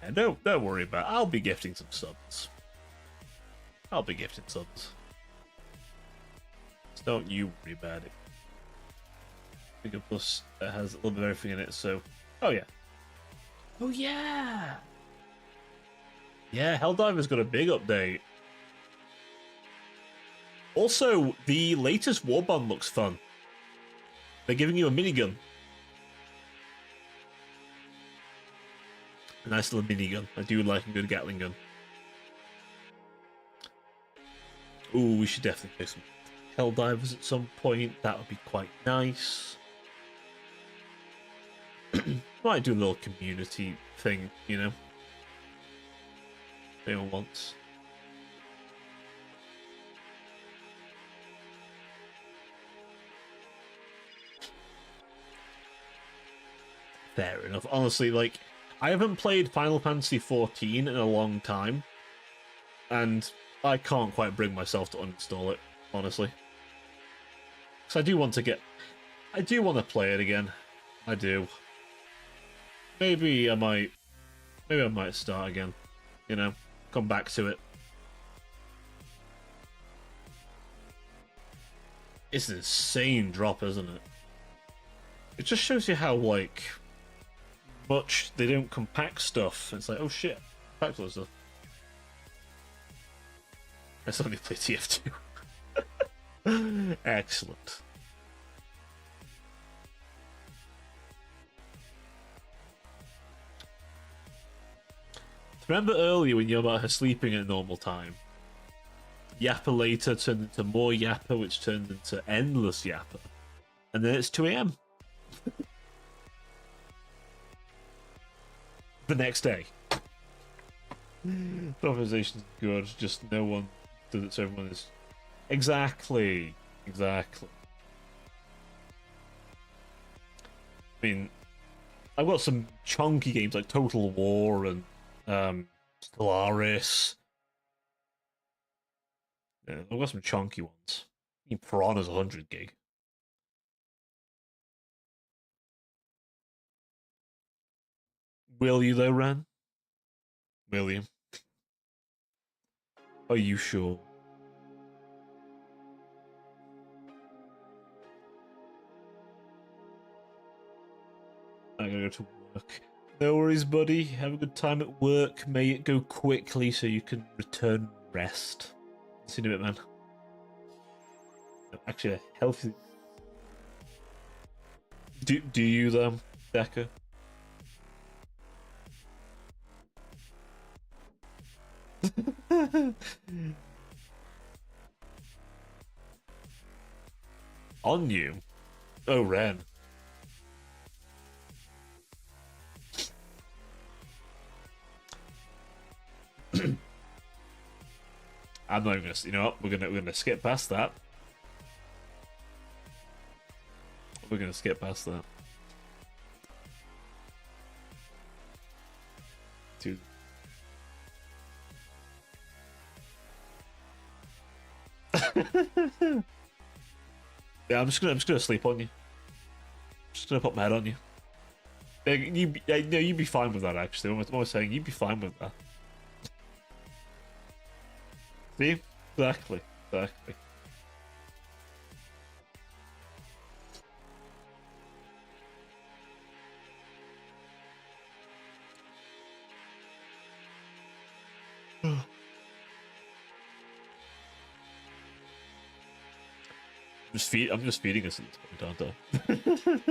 And don't worry about it. I'll be gifting some subs. I'll be gifting subs. So don't you worry about it. Bigger Plus has a little bit of everything in it, so oh yeah. Oh yeah! Yeah, Helldiver's got a big update. Also, the latest Warband looks fun. They're giving you a minigun. A nice little minigun. I do like a good Gatling gun. Ooh, we should definitely play some Helldivers at some point. That would be quite nice. Might do a little community thing, you know. If anyone wants. Fair enough. Honestly, like, I haven't played Final Fantasy XIV in a long time, and I can't quite bring myself to uninstall it, honestly. Because I do want to play it again. I do. Maybe I might start again. You know, come back to it. It's an insane drop, isn't it? It just shows you how, like, much they don't compact stuff. It's like, oh shit, compact all this stuff. I suddenly play TF2. Excellent. Remember earlier when you were about her sleeping at a normal time? Yappa later turned into more Yappa, which turned into endless Yappa. And then it's 2 AM. The next day. The optimization's good, just no one does it so everyone is. Exactly. Exactly. I mean, I've got some chunky games like Total War and Stellaris. Yeah, I've got some chunky ones. I mean, Piranha's 100 gig. Will you though, Ren? Will you? Are you sure? I'm gonna go to work. No worries, buddy. Have a good time at work. May it go quickly so you can return rest. See you in a bit, man. Actually, a healthy. Do you though, Decker? On you? Oh, Ren. I'm not even gonna. You know what? We're gonna skip past that. We're gonna skip past that. Dude. Yeah, I'm just gonna sleep on you. Just gonna put my head on you. You'd be fine with that, actually. What I was saying, you'd be fine with that. See? Exactly. Exactly. I'm just feeding us at this point, aren't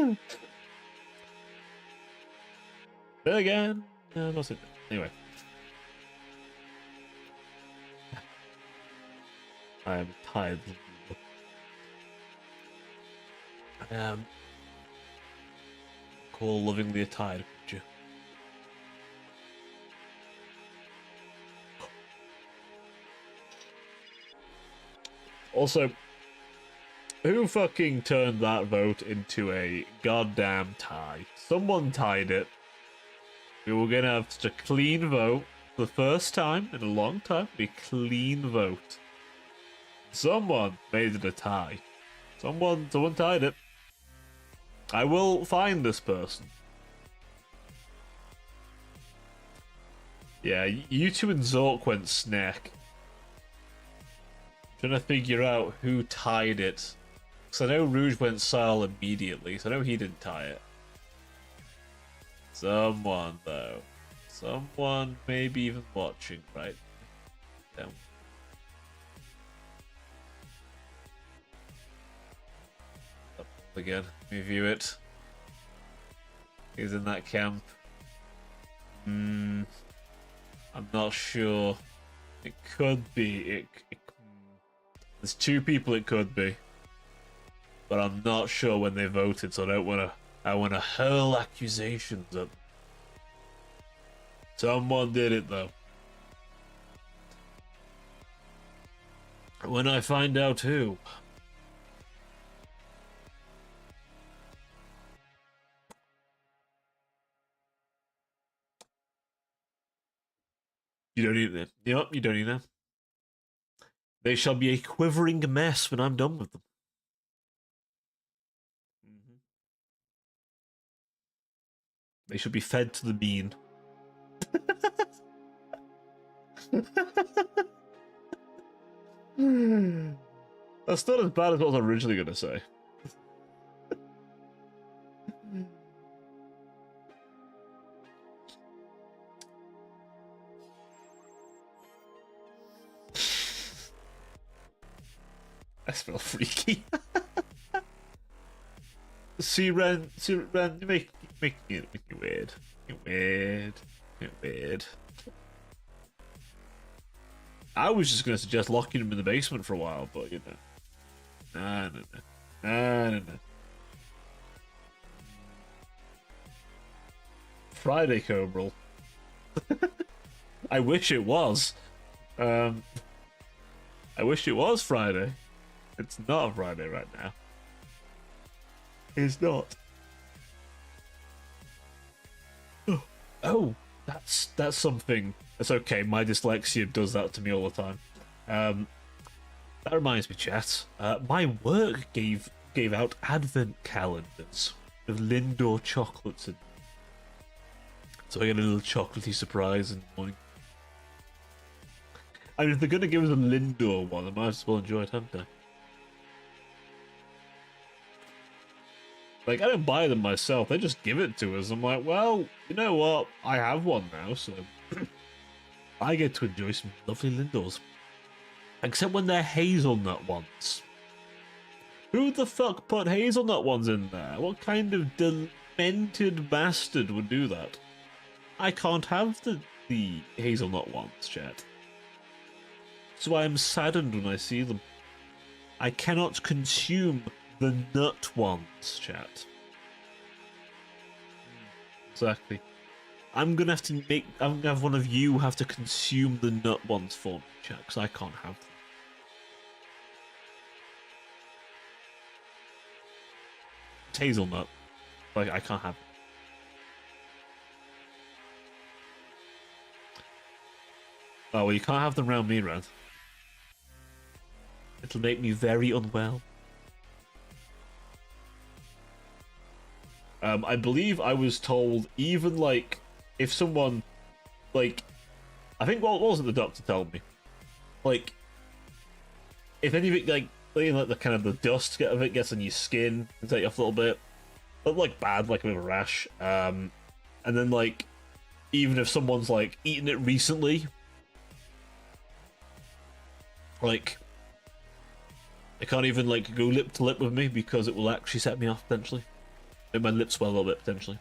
I? Then again, no, not it. Anyway. I am tired. I am. Call lovingly a tired creature. Also, who fucking turned that vote into a goddamn tie? Someone tied it. We were gonna have such a clean vote for the first time in a long time. A clean vote. Someone made it a tie. Someone tied it. I will find this person. Yeah, you two and Zork went snack. Trying to figure out who tied it. Because I know Rouge went Sal immediately, so I know he didn't tie it. Someone, though. Someone maybe even watching, right? Damn. Up again. Let me view it. He's in that camp. I'm not sure. It could be. There's two people it could be. But I'm not sure when they voted, so I wanna hurl accusations at them. Someone did it though. When I find out who. You don't need them. Yep, you don't need them. They shall be a quivering mess when I'm done with them. They should be fed to the bean. That's not as bad as what I was originally going to say. I smell freaky. See, Ren, you make me weird. You're weird. You're weird. I was just going to suggest locking him in the basement for a while, but you know. Nah. Friday Cobral. I wish it was. I wish it was Friday. It's not a Friday right now. It's not. Oh, that's something. It's okay. My dyslexia does that to me all the time. That reminds me, chat. My work gave out advent calendars with Lindor chocolates in. So I get a little chocolatey surprise in the morning. I mean, if they're gonna give us a Lindor one, I might as well enjoy it, haven't I? Like, I don't buy them myself, they just give it to us. I'm like, well, you know what? I have one now, so I get to enjoy some lovely Lindors. Except when they're hazelnut ones. Who the fuck put hazelnut ones in there? What kind of demented bastard would do that? I can't have the hazelnut ones, chat. So I am saddened when I see them. I cannot consume the nut ones, chat. Exactly. I'm gonna have one of you have to consume the nut ones for me, chat, because I can't have them. It's hazelnut. Like, I can't have it. Oh, well, you can't have them around me, Ren. It'll make me very unwell. I believe I was told even like if someone like I think what was it the doctor told me like if anything like the kind of the dust of it gets on your skin and take you off a little bit, but like bad like a bit of a rash, and then like even if someone's like eaten it recently, like I can't even like go lip to lip with me because it will actually set me off potentially. Make my lips swell a little bit potentially.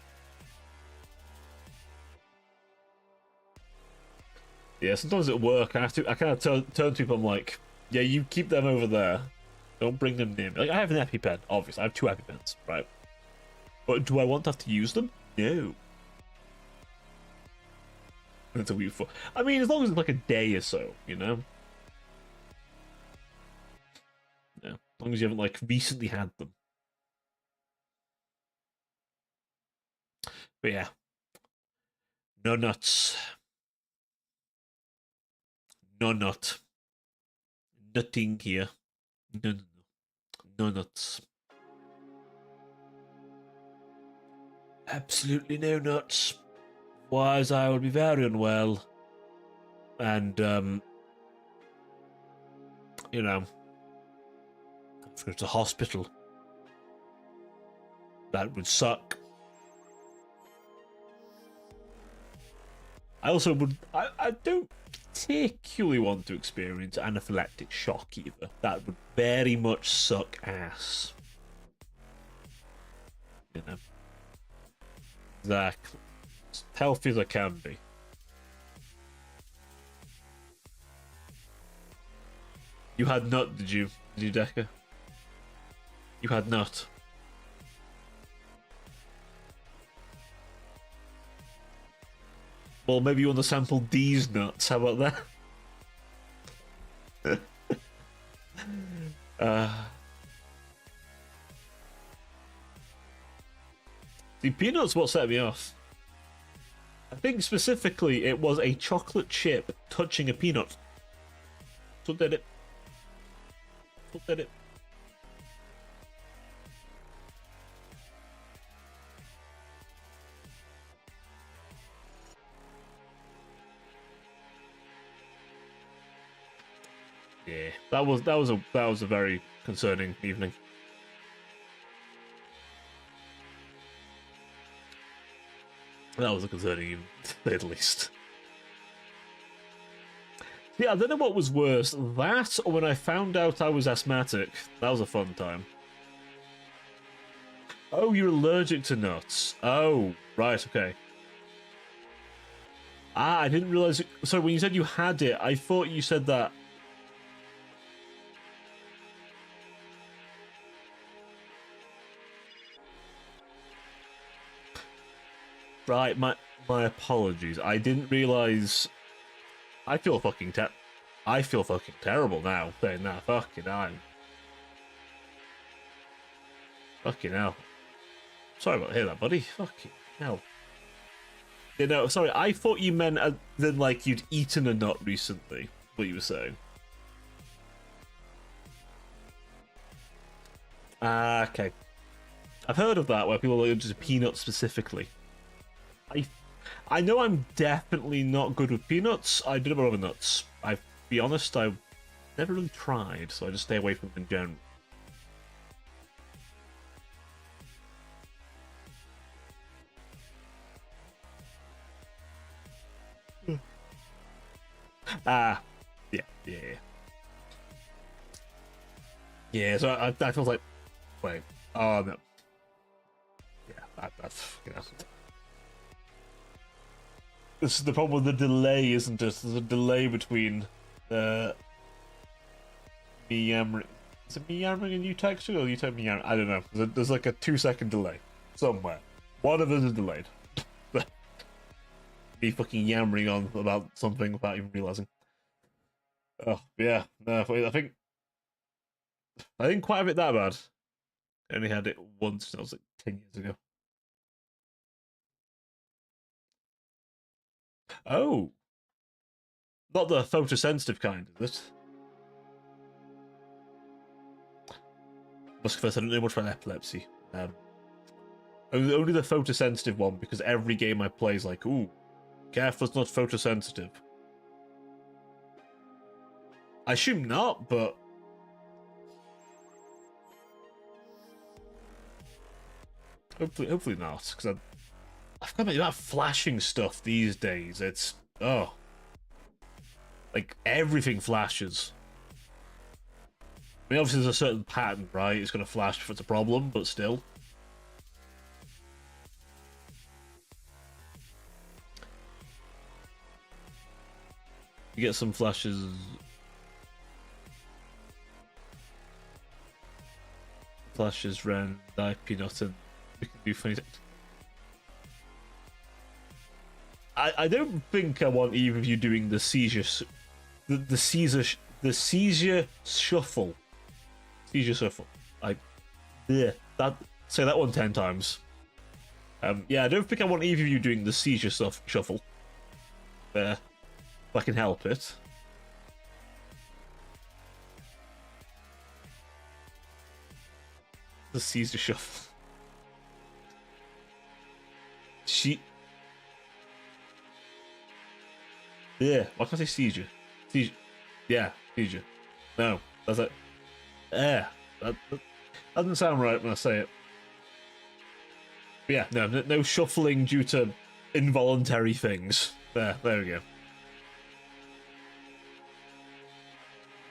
Yeah, sometimes at work I kind of turn to people. I'm like, yeah, you keep them over there. Don't bring them near me. Like I have an EpiPen, obviously. I have 2 EpiPens, right? But do I want to have to use them? No. That's a weird for. I mean, as long as it's like a day or so, you know. Yeah, as long as you haven't like recently had them. But yeah, no nuts. No nut. Nutting here. No, no, no. No nuts. Absolutely no nuts. Otherwise, I will be very unwell. And, you know, if I go to hospital, that would suck. I also would. I don't particularly want to experience anaphylactic shock either. That would very much suck ass. You know. Exactly. As healthy as I can be. You had nut, did you? Did you, Decker? You had nut. Well, maybe you want to sample D's nuts. How about that? See, peanuts what set me off. I think specifically it was a chocolate chip touching a peanut. So did it. So did it. Yeah, that was a very concerning evening. That was a concerning evening, to say the least. Yeah, I don't know what was worse, that or when I found out I was asthmatic. That was a fun time. Oh, you're allergic to nuts. Oh, right, okay. Ah, I didn't realize. So when you said you had it, I thought you said that. Right, my apologies. I didn't realize. I feel fucking terrible now saying that. Fucking hell. Fucking hell. Sorry about hearing that, buddy. Fucking hell. You know, sorry, I thought you meant then like you'd eaten a nut recently, what you were saying. Ah, okay. I've heard of that where people are just peanuts specifically. I know I'm definitely not good with peanuts. I do have other nuts. I'll be honest, I've never really tried, so I just stay away from them in general. Ah, yeah, yeah. Yeah, so I felt like, wait, oh no. Yeah, that's, you know. This is the problem with the delay, isn't it? There's a delay between me yammering. Is it me yammering and you texting, or you type me yammering? I don't know. There's like a 2-second delay somewhere. One of us is delayed. Me fucking yammering on about something without even realizing. Oh yeah, no, I didn't quite have it that bad. I only had it once. That was like 10 years ago. Oh, not the photosensitive kind, is it? Must confess, I don't know much about epilepsy. Only the photosensitive one, because every game I play is like, ooh, careful it's not photosensitive. I assume not, but... Hopefully not, because I've got about flashing stuff these days. It's... oh. Like, everything flashes. I mean, obviously there's a certain pattern, right? It's going to flash if it's a problem, but still. You get some flashes... Flashes, Ren, die, Peanut, and we can do funny things. I don't think I want either of you doing the seizure... The seizure shuffle. Seizure shuffle. Yeah, say that one 10 times. Yeah, I don't think I want either of you doing the seizure shuffle. If I can help it. The seizure shuffle. Yeah, why can't I say seizure? Seizure. Yeah, seizure. No, that's it. Yeah, that doesn't sound right when I say it. But yeah, no shuffling due to involuntary things. There we go.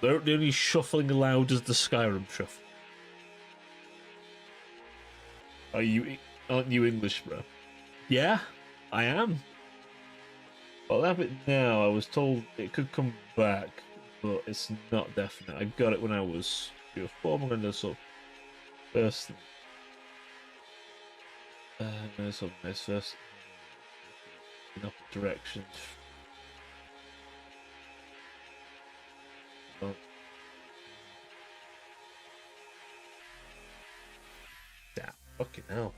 The only shuffling allowed is the Skyrim shuffle. Aren't you English, bro? Yeah, I am. I'll have it now. I was told it could come back, but it's not definite. I got it when I was 3 or 4. I'm gonna so first. No, something nice first. In opposite directions. Oh. Damn, fucking hell.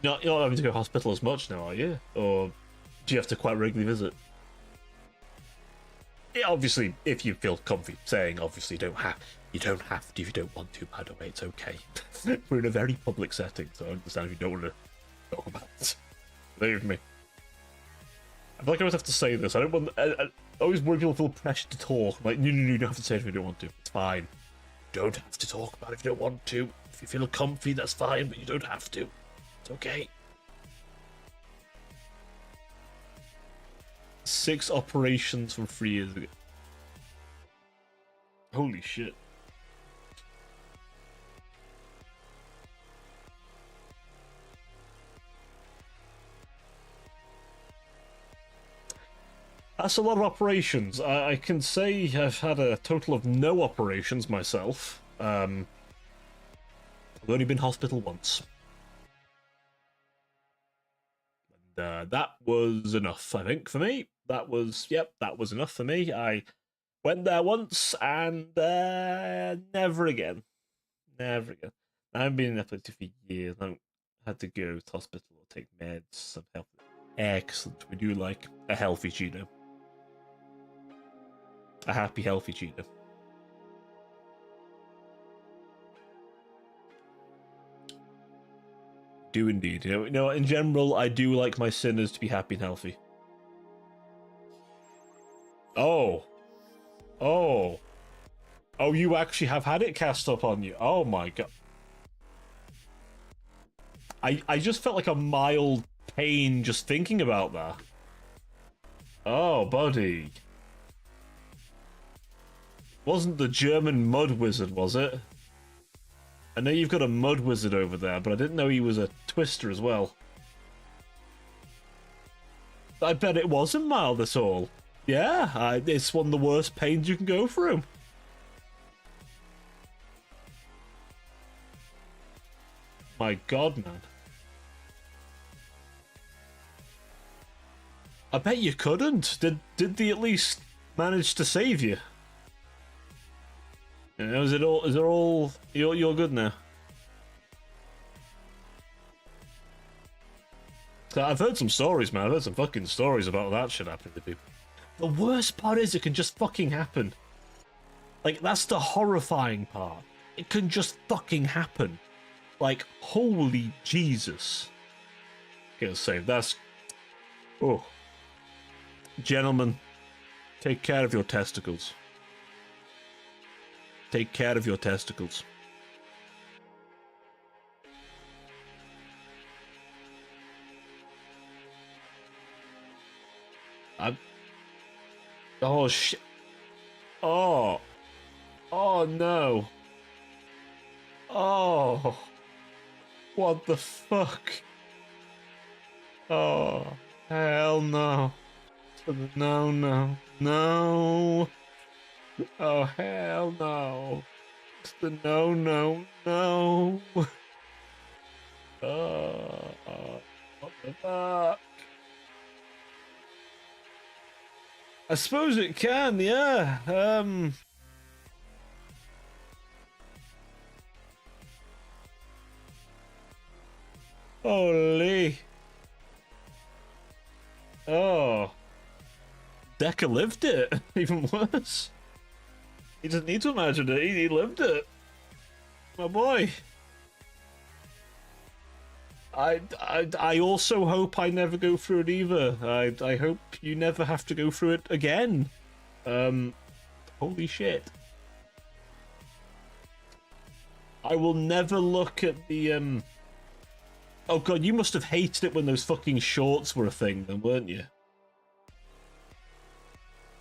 You're not having to go to hospital as much now, are you? Or do you have to quite regularly visit? Yeah, obviously, if you feel comfy saying, obviously, you don't have to if you don't want to, by the way, it's okay. We're in a very public setting, so I understand if you don't want to talk about it. Believe me. I feel like I always have to say this. I don't want. I always worry people feel pressured to talk. Like, no, you don't have to say it if you don't want to. It's fine. You don't have to talk about it if you don't want to. If you feel comfy, that's fine, but you don't have to. It's okay. 6 operations from 3 years ago. Holy shit. That's a lot of operations. I can say I've had a total of no operations myself. I've only been hospital once. And that was enough, I think, for me. That was enough for me. I went there once and never again. Never again. I haven't been in epilepsy for years. I had to go to hospital or take meds, some help. Excellent. We do like a healthy Gino. A happy, healthy Gino. Do indeed. You know, in general, I do like my sinners to be happy and healthy. Oh, you actually have had it cast up on you. Oh my god. I just felt like a mild pain just thinking about that. Oh, buddy. Wasn't the German mud wizard, was it? I know you've got a mud wizard over there, but I didn't know he was a twister as well. I bet it wasn't mild at all. Yeah, it's one of the worst pains you can go through. My god, man. I bet you couldn't. Did they at least manage to save you? You know, is it all you're good now? So I've heard some stories, man. I've heard some fucking stories about that shit happening to people. The worst part is it can just fucking happen. Like, that's the horrifying part. It can just fucking happen. Like, holy Jesus. Gonna say, that's... Oh. Gentlemen, take care of your testicles. Take care of your testicles. I'm... Oh, shit. Oh. Oh, no. Oh. What the fuck? Oh. Hell no. No, no. No. Oh, hell no. No, no, no. What the fuck? I suppose it can, yeah. Holy. Oh. Decker lived it. Even worse. He doesn't need to imagine it. He lived it. My boy. I also hope I never go through it either. I hope you never have to go through it again. Holy shit. I will never look at the Oh god, you must have hated it when those fucking shorts were a thing then, weren't you?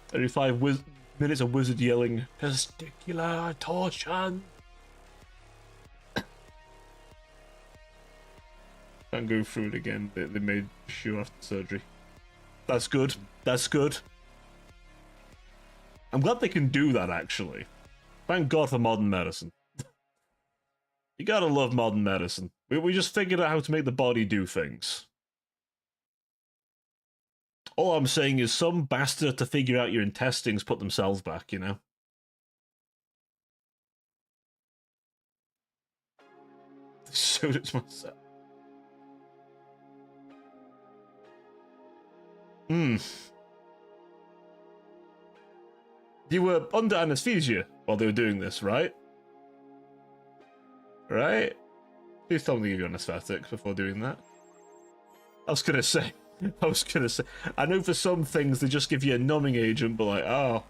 35 minutes of wizard yelling, testicular torsion. Can't go through it again. They made sure after surgery. That's good. That's good. I'm glad they can do that, actually. Thank God for modern medicine. You gotta love modern medicine. We just figured out how to make the body do things. All I'm saying is some bastard to figure out your intestines put themselves back, you know? So does myself. You were under anesthesia while they were doing this, right? Right? Please tell me you're anesthetic before doing that. I was gonna say, I know for some things they just give you a numbing agent, but like, oh.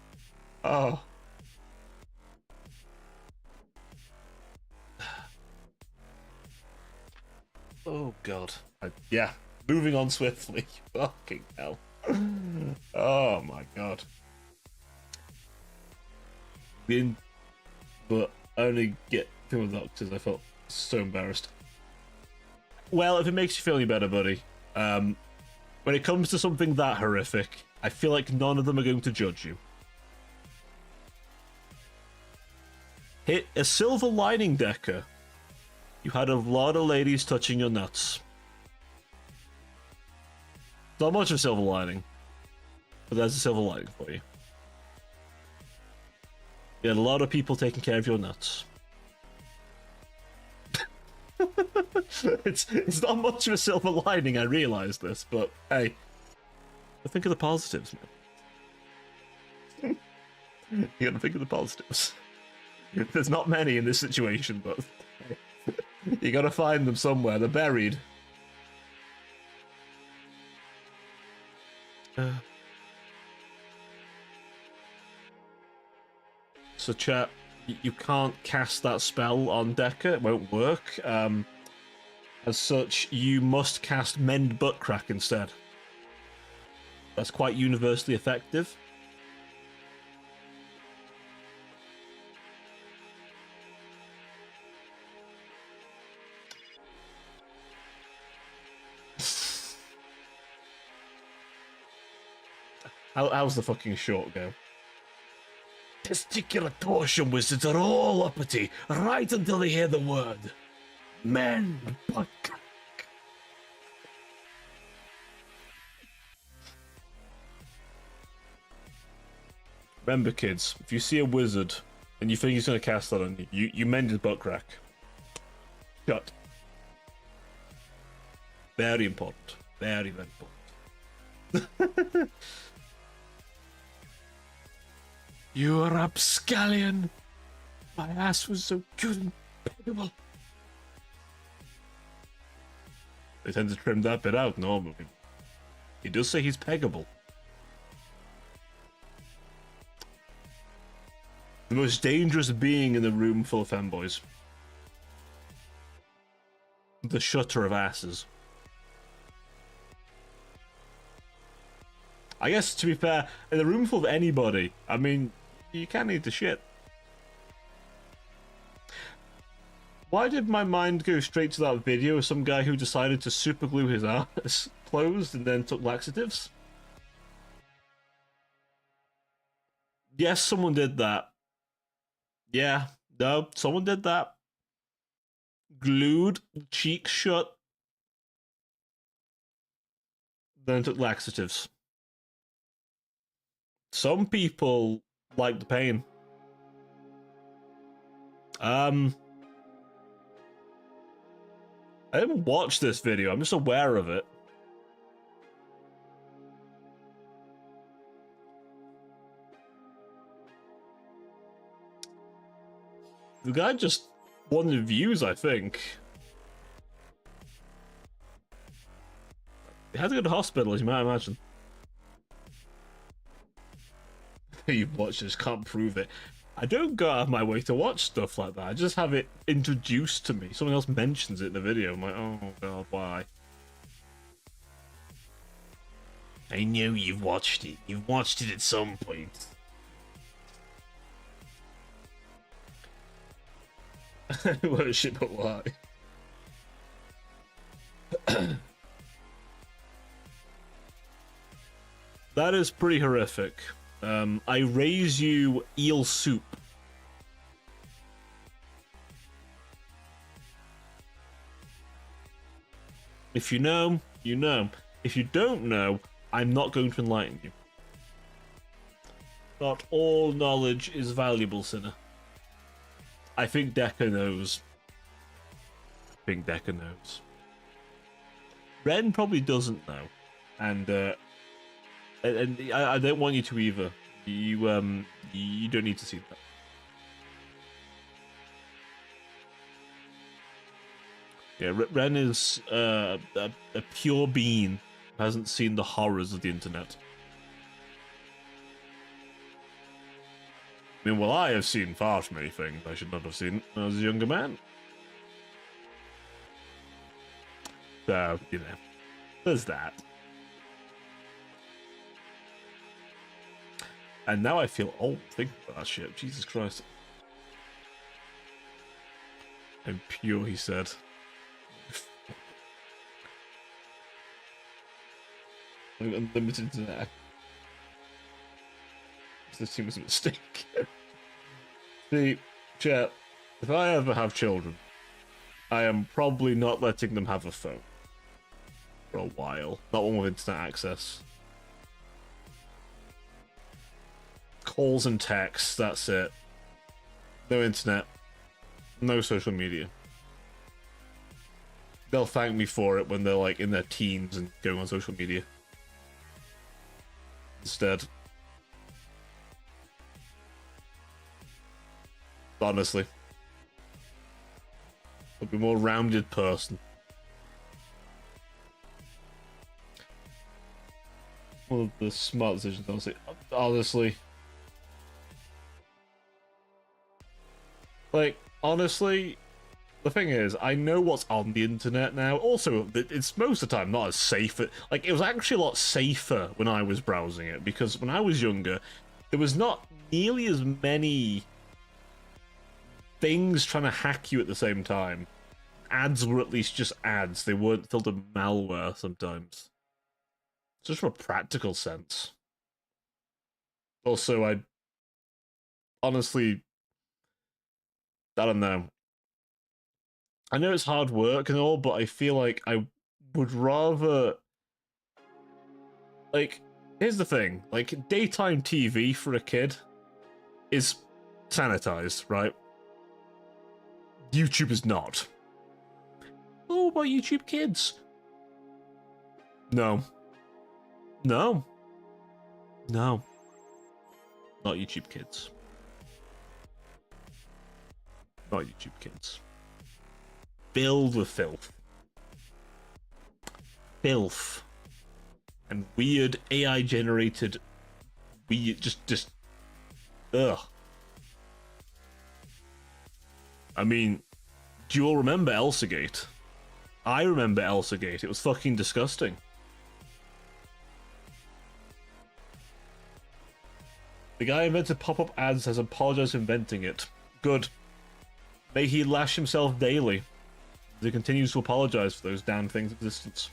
Oh god. Yeah, moving on swiftly. Fucking hell. Oh my god. But only get to the doctors. I felt so embarrassed. Well, if it makes you feel any better, buddy, when it comes to something that horrific, I feel like none of them are going to judge you. Hit a silver lining, Decker. You had a lot of ladies touching your nuts. Not much of a silver lining, but there's a silver lining for you. You had a lot of people taking care of your nuts. It's not much of a silver lining, I realise this, but hey, I think of the positives, man. You gotta think of the positives. There's not many in this situation, but you gotta find them somewhere. They're buried. So chat, you can't cast that spell on Decker. It won't work. As such, you must cast Mend Butt Crack instead. That's quite universally effective. How's the fucking short go? Testicular torsion wizards are all uppity, right until they hear the word Mend Butt Crack. Remember, kids, if you see a wizard and you think he's going to cast that on you, you mend his butt crack. Shut. Very important. Very, very important. You a rapscallion. My ass was so good and peggable. They tend to trim that bit out normally. He does say he's peggable. The most dangerous being in the room full of femboys. The shutter of asses. I guess, to be fair, in a room full of anybody, I mean, you can't need the shit. Why did my mind go straight to that video of some guy who decided to superglue his ass closed and then took laxatives? Yes, someone did that. Yeah, no, someone did that. Glued cheeks shut, then took laxatives. Some people like the pain. I didn't watch this video, I'm just aware of it. The guy just wanted views, I think. He had to go to hospital, as you might imagine. You've watched this, can't prove it. I don't go out of my way to watch stuff like that. I just have it introduced to me. Someone else mentions it in the video. I'm like, oh god, why? I know you've watched it. You've watched it at some point. Worship, but why? That is pretty horrific. I raise you eel soup. If you know, you know. If you don't know, I'm not going to enlighten you. Not all knowledge is valuable, sinner. I think Decker knows. Ren probably doesn't know. And I don't want you to either. You don't need to see that. Yeah, Ren is a pure being who hasn't seen the horrors of the internet. I mean, well, I have seen far too many things I should not have seen when I was a younger man. So, you know, there's that. And now I feel old thinking about that shit. Jesus Christ. I'm pure, he said. Unlimited internet. This seems a mistake. See, chat, if I ever have children, I am probably not letting them have a phone. For a while. Not one with internet access. Calls and texts, that's it. No internet. No social media. They'll thank me for it when they're like in their teens and going on social media. Instead. Honestly. I'll be a more rounded person. One of the smart decisions, honestly. Like, honestly, the thing is, I know what's on the internet now. Also, it's most of the time not as safe. Like, it was actually a lot safer when I was browsing it, because when I was younger, there was not nearly as many things trying to hack you at the same time. Ads were at least just ads. They weren't filled with malware sometimes. Just from a practical sense. Also, I honestly, I don't know. I know it's hard work and all, but I feel like I would rather... Like, here's the thing. Like, daytime TV for a kid is sanitized, right? YouTube is not. Oh, about YouTube Kids? No. No. No. Not YouTube Kids. Not YouTube Kids. Filled with filth. filth and weird AI generated weird just ugh. I mean, do you all remember ElsaGate? I remember ElsaGate. It was fucking disgusting. The guy who invented pop-up ads has apologized for inventing it. Good. May he lash himself daily as he continues to apologize for those damn things' existence.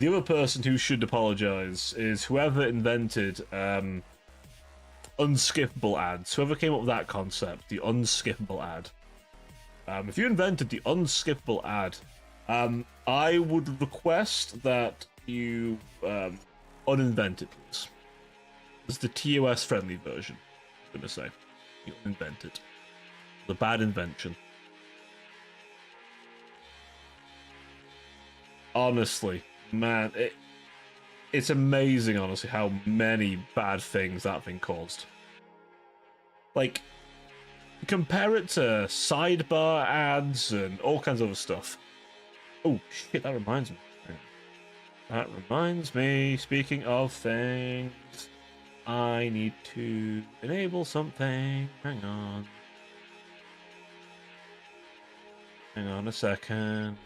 The other person who should apologize is whoever invented unskippable ads. Whoever came up with that concept, the unskippable ad. If you invented the unskippable ad, I would request that you uninvent it, please. It's the TOS friendly version, I'm gonna say. You uninvent it. The bad invention. Honestly, man, it's amazing, honestly, how many bad things that thing caused. Like, compare it to sidebar ads and all kinds of other stuff. Oh, shit, that reminds me. That reminds me, speaking of things, I need to enable something. Hang on. Hang on a second.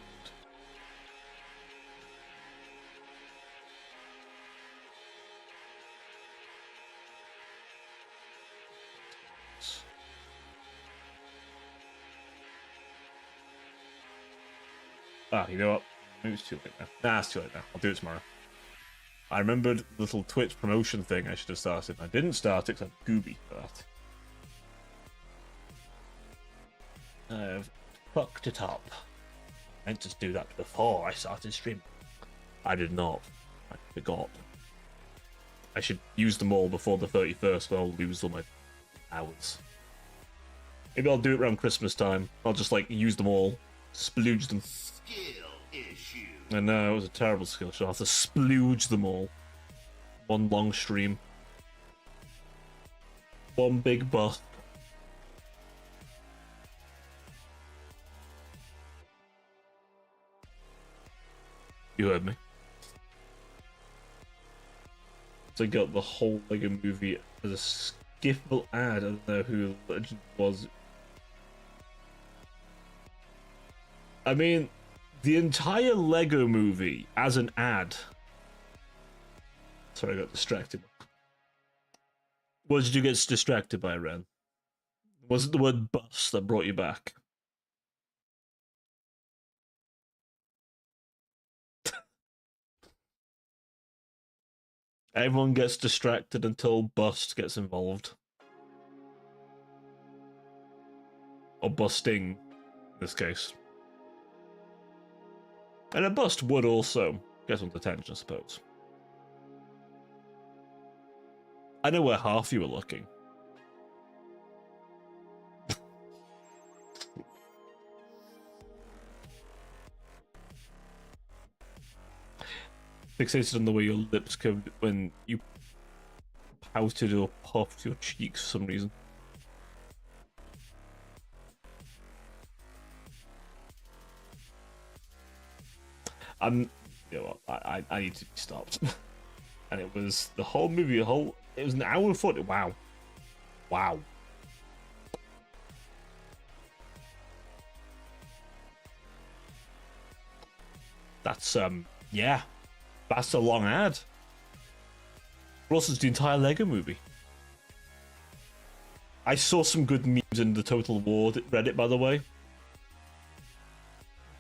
Ah, you know what? Maybe it's too late now. Nah, it's too late now. I'll do it tomorrow. I remembered the little Twitch promotion thing I should have started. I didn't start it because I'm gooby for that. I've fucked it up. I meant to do that before I started streaming. I did not. I forgot. I should use them all before the 31st, but I'll lose all my hours. Maybe I'll do it around Christmas time. I'll just, like, use them all. Splooge them. Skill issue. I know, it was a terrible skill, so I'll have to splooge them all. One long stream. One big bust. You heard me. So I got the whole Lego movie as a skippable ad. I don't know who the legend was. I mean, the entire Lego movie as an ad. Sorry, I got distracted. What did you get distracted by, Ren? Was it the word bus that brought you back? Everyone gets distracted until bust gets involved. Or busting, in this case. And a bust would also get someone's attention, I suppose. I know where half you were looking. Fixated on the way your lips curved when you pouted or puffed your cheeks for some reason. You know what, I need to be stopped. And it was the whole movie, it was an hour and 40. Wow. Wow. That's, yeah. That's a long ad. Plus, it's the entire Lego movie. I saw some good memes in the Total War Reddit, by the way.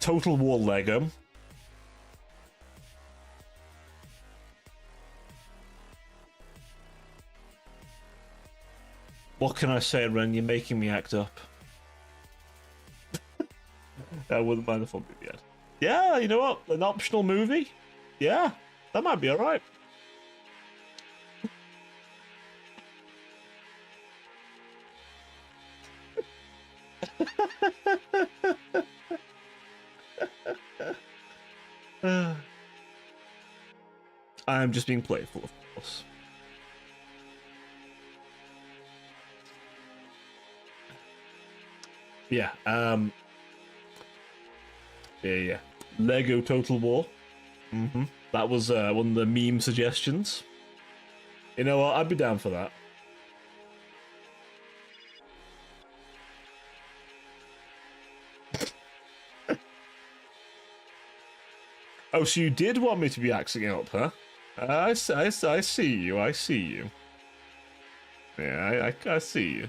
Total War Lego. What can I say, Ren? You're making me act up. I wouldn't mind a fun movie yet. Yeah, you know what? An optional movie? Yeah, that might be alright. I'm just being playful, of course. Yeah. Yeah. Lego Total War. That was one of the meme suggestions. You know what? I'd be down for that. Oh, so you did want me to be axing up, huh? I see you. I see you. Yeah, I see you.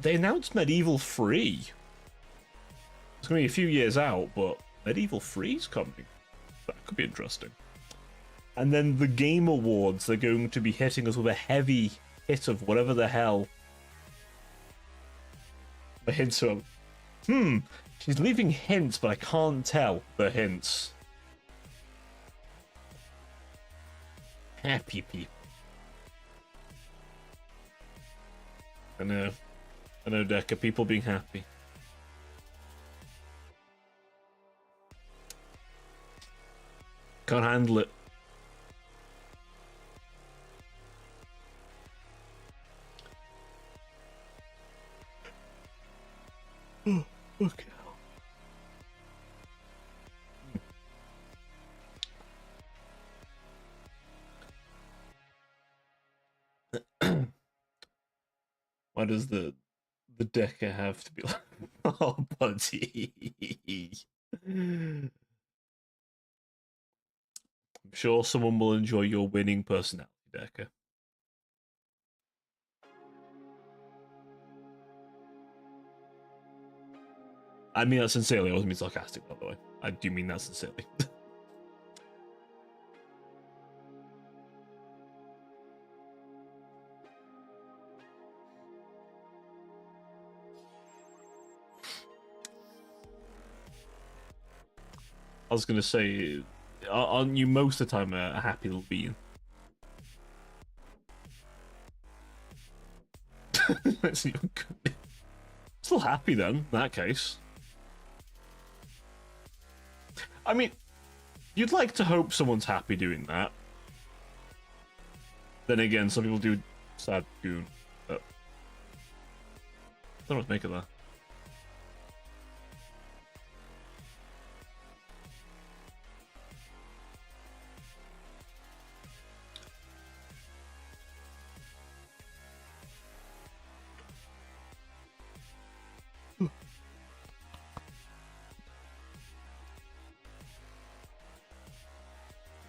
They announced Medieval 3. It's going to be a few years out, but Medieval 3 is coming. That could be interesting. And then the Game Awards, they're going to be hitting us with a heavy hit of whatever the hell the hints are. She's leaving hints, but I can't tell the hints. Happy people. I know, Deca, people being happy. Can't handle it. Okay. Why does the Deca have to be like, oh, buddy? I'm sure someone will enjoy your winning personality, Deca. I mean that sincerely. I wasn't being sarcastic, by the way. I do mean that sincerely. I was gonna say, aren't you most of the time a happy little being? Still happy then, in that case. I mean, you'd like to hope someone's happy doing that. Then again, some people do sad goon. But I don't know what to make of that.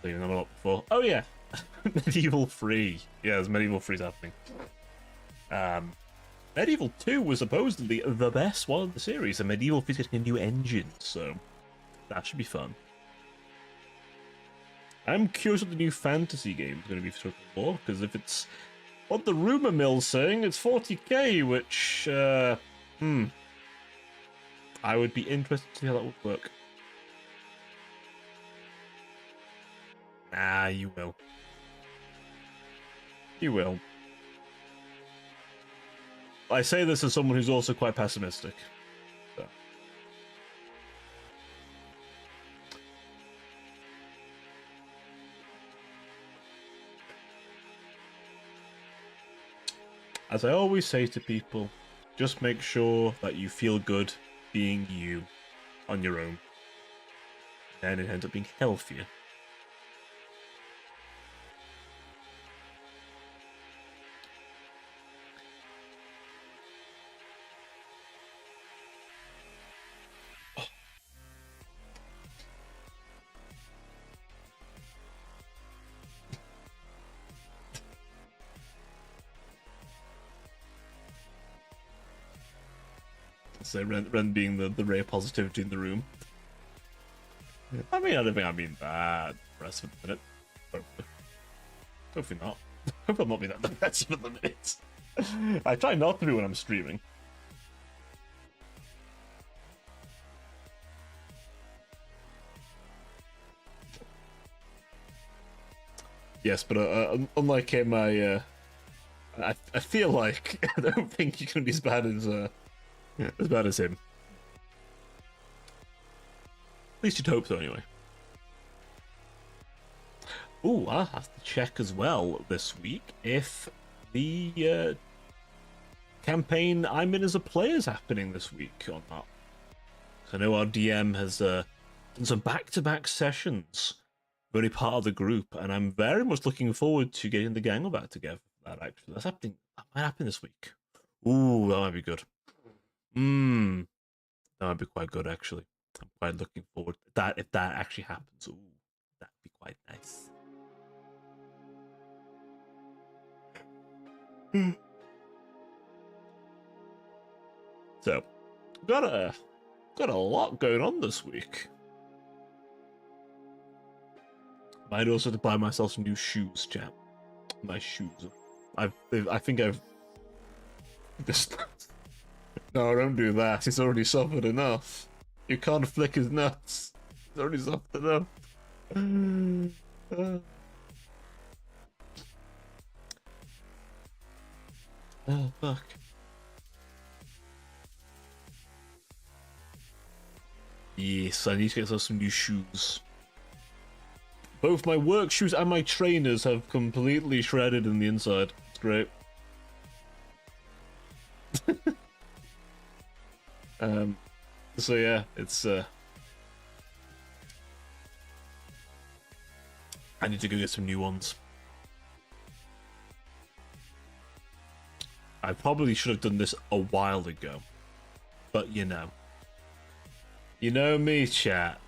Even a lot before. Oh yeah, Medieval 3. Yeah, there's Medieval 3's happening. Medieval 2 was supposedly the best one of the series, and Medieval 3 is getting a new engine, so that should be fun. I'm curious what the new fantasy game is going to be for Total War, because if it's what the rumor mill's saying, it's 40k, which, I would be interested to see how that would work. Nah, you will. You will. I say this as someone who's also quite pessimistic. So. As I always say to people, just make sure that you feel good being you on your own. And it ends up being healthier. So Ren being the ray of positivity in the room. I mean, I don't think I mean that impressive at the minute. Hopefully not. Hope I'm not being that impressive at the minute. I try not to be when I'm streaming. Yes, but unlike him, I feel like I don't think you're gonna be as bad as him. At least you'd hope so, anyway. Ooh, I'll have to check as well this week if the campaign I'm in as a player is happening this week or not. I know our DM has done some back-to-back sessions, very part of the group, and I'm very much looking forward to getting the gang back together for that. Actually, that's happening. That might happen this week. Ooh, that might be good. That might be quite good actually. I'm quite looking forward to that if that actually happens. Ooh, that'd be quite nice. So, got a lot going on this week. Might also have to buy myself some new shoes, chap. Nice shoes. I think I've just. No, don't do that. He's already suffered enough. You can't flick his nuts. He's already suffered enough. Oh, fuck. Yes, I need to get myself some new shoes. Both my work shoes and my trainers have completely shredded in the inside. It's great. So yeah, it's I need to go get some new ones. I probably should have done this a while ago. But you know me, chat.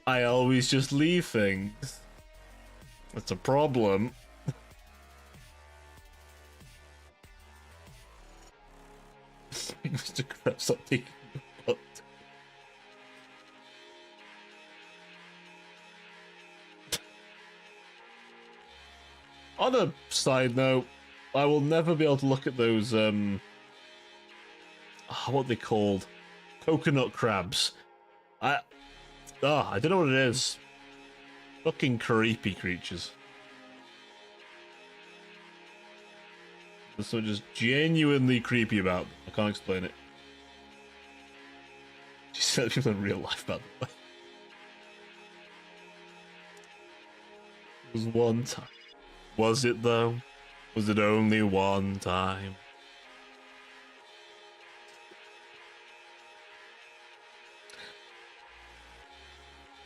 I always just leave things. That's a problem. Mr. Krabs, stop taking your butt. On a side note, I will never be able to look at those, what are they called? Coconut crabs. I don't know what it is. Fucking creepy creatures. There's something just genuinely creepy about them. I can't explain it. She said people in real life, by the way. It was one time. Was it though? Was it only one time?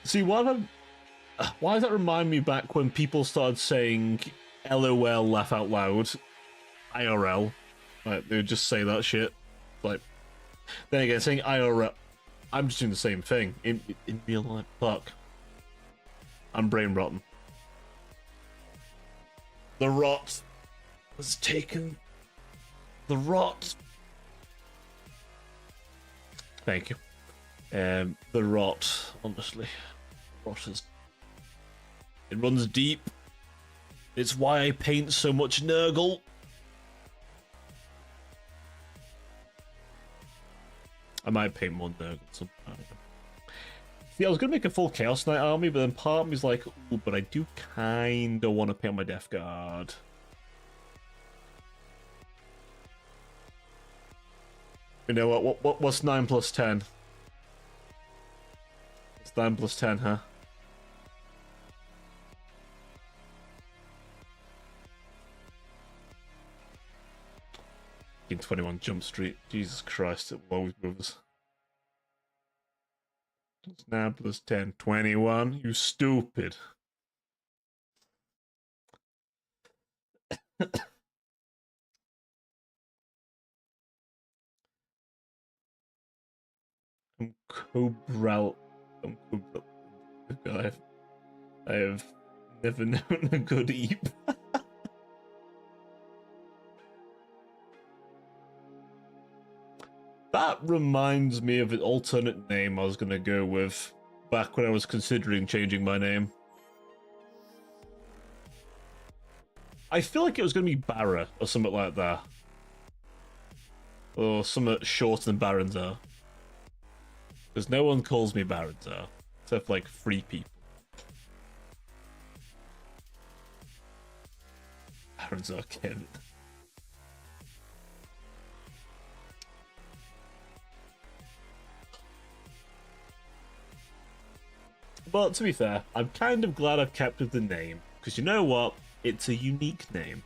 See, why does that remind me back when people started saying LOL, laugh out loud, IRL? Like, they would just say that shit. Like, then again, saying IRL, I'm just doing the same thing in real life. Fuck. I'm brain rotten. The rot was taken. The rot. Thank you. The rot, honestly. Rot is. It runs deep. It's why I paint so much Nurgle. I might paint more Nurgle sometime. See, I was gonna make a full Chaos Knight army, but then part of me's like, ooh, but I do kinda want to paint my Death Guard. You know what? What's 9 plus 10? It's 9 plus 10, huh? In 21 Jump Street. Jesus Christ, it will always moves. It's 9 plus 10. 21? You stupid. I'm Cobral. I have never known a good Eep. That reminds me of an alternate name I was gonna go with back when I was considering changing my name. I feel like it was gonna be Barra or something like that. Or something shorter than Baronzar. Because no one calls me Baronzar, except for like 3 people. Baronzar Kevin. But to be fair, I'm kind of glad I've kept with the name, because you know what? It's a unique name.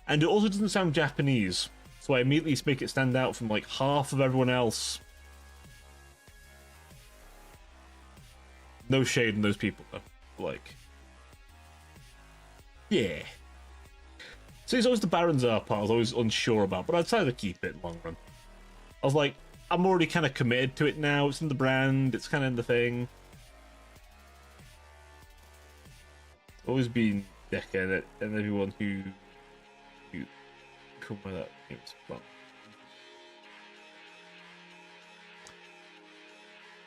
And it also doesn't sound Japanese, so I immediately make it stand out from like half of everyone else. No shade in those people, though. Like, yeah. So it's always the Baronzar part I was always unsure about, but I'd say to keep it in the long run. I was like, I'm already kind of committed to it now. It's in the brand. It's kind of in the thing. Always been Deca and everyone who come with that name. Well.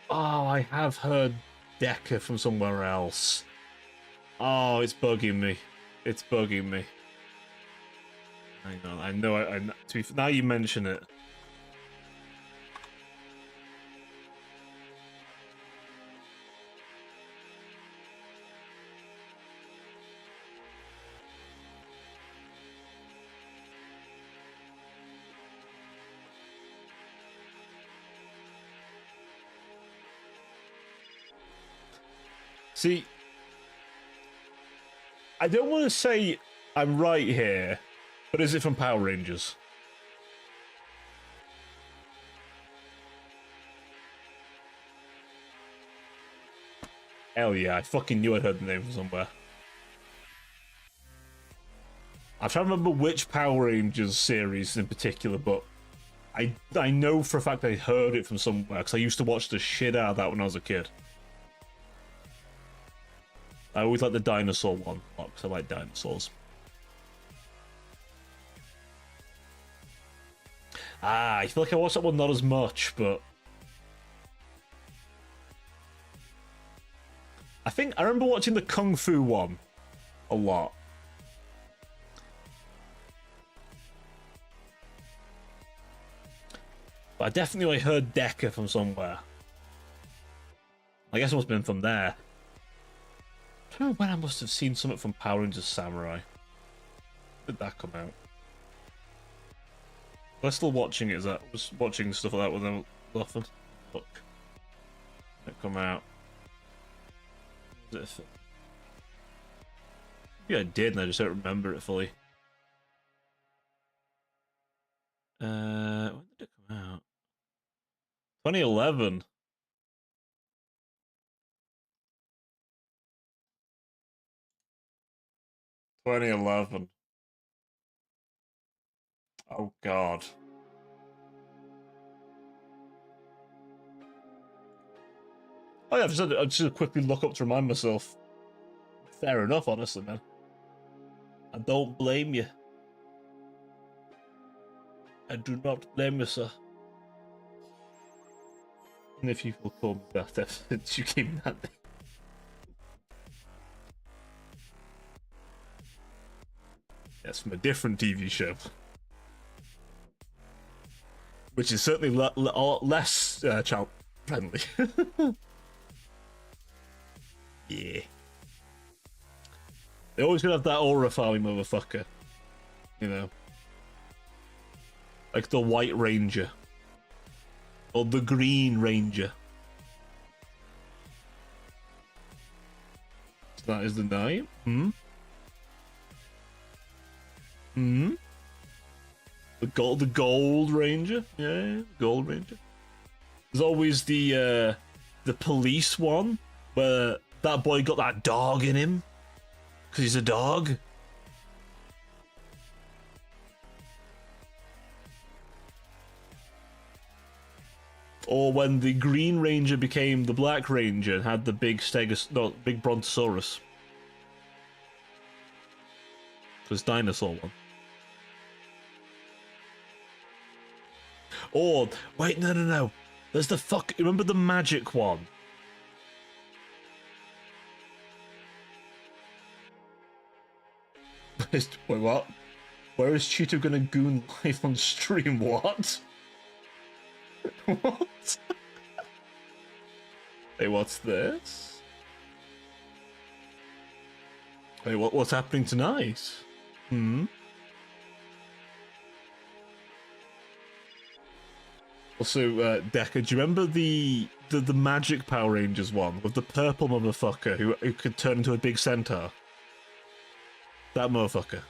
Oh, I have heard Deca from somewhere else. Oh, it's bugging me. It's bugging me. Hang on, I know. Now you mention it. See, I don't want to say I'm right here, but is it from Power Rangers? Hell yeah, I fucking knew I heard the name from somewhere. I'm trying to remember which Power Rangers series in particular, but I know for a fact I heard it from somewhere, because I used to watch the shit out of that when I was a kid. I always like the dinosaur one, because I like dinosaurs. I feel like I watched that one not as much, but I remember watching the Kung Fu one a lot. But I definitely heard Deca from somewhere. I guess it must have been from there. I don't know when I must have seen something from Power Rangers Samurai. When did that come out? Was I still watching it? Is that I was watching stuff like that with them often? Look. It come out. Yeah, I did, and I just don't remember it fully. When did it come out? 2011. Oh god. Oh yeah, I just quickly look up to remind myself. Fair enough, honestly, man. I don't blame you. I do not blame you, sir. And if you will call me that since you gave me that name. Yes, from a different TV show. Which is certainly less child friendly. Yeah. They always gonna have that aura farming motherfucker. You know? Like the White Ranger. Or the Green Ranger. That is the name? Hmm? Hmm? The Gold Ranger? Yeah, Gold Ranger. There's always the police one, where that boy got that dog in him. Because he's a dog. Or when the Green Ranger became the Black Ranger and had the big big Brontosaurus. This dinosaur one. Or, wait, no. There's the remember the magic one? Wait, what? Where is Cheeto gonna goon live on stream? What? What? Hey, what's this? Hey, what's happening tonight? Hmm? Also, Deca, do you remember the Magic Power Rangers one with the purple motherfucker who could turn into a big centaur? That motherfucker.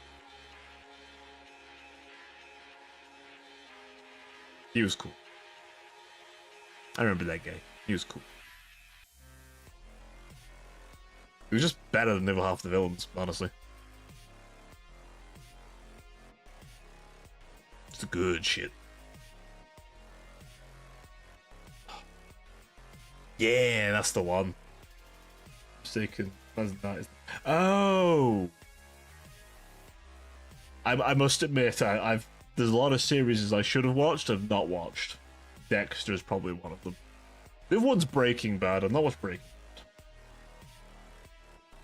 He was cool. I remember that guy. He was cool. He was just better than the other half of the villains, honestly. It's the good shit. Yeah, that's the one. Mistaken. That's nice. Oh, I must admit, I've there's a lot of series I should have watched I've not watched. Dexter is probably one of them. The other one's Breaking Bad. I've not watched Breaking Bad.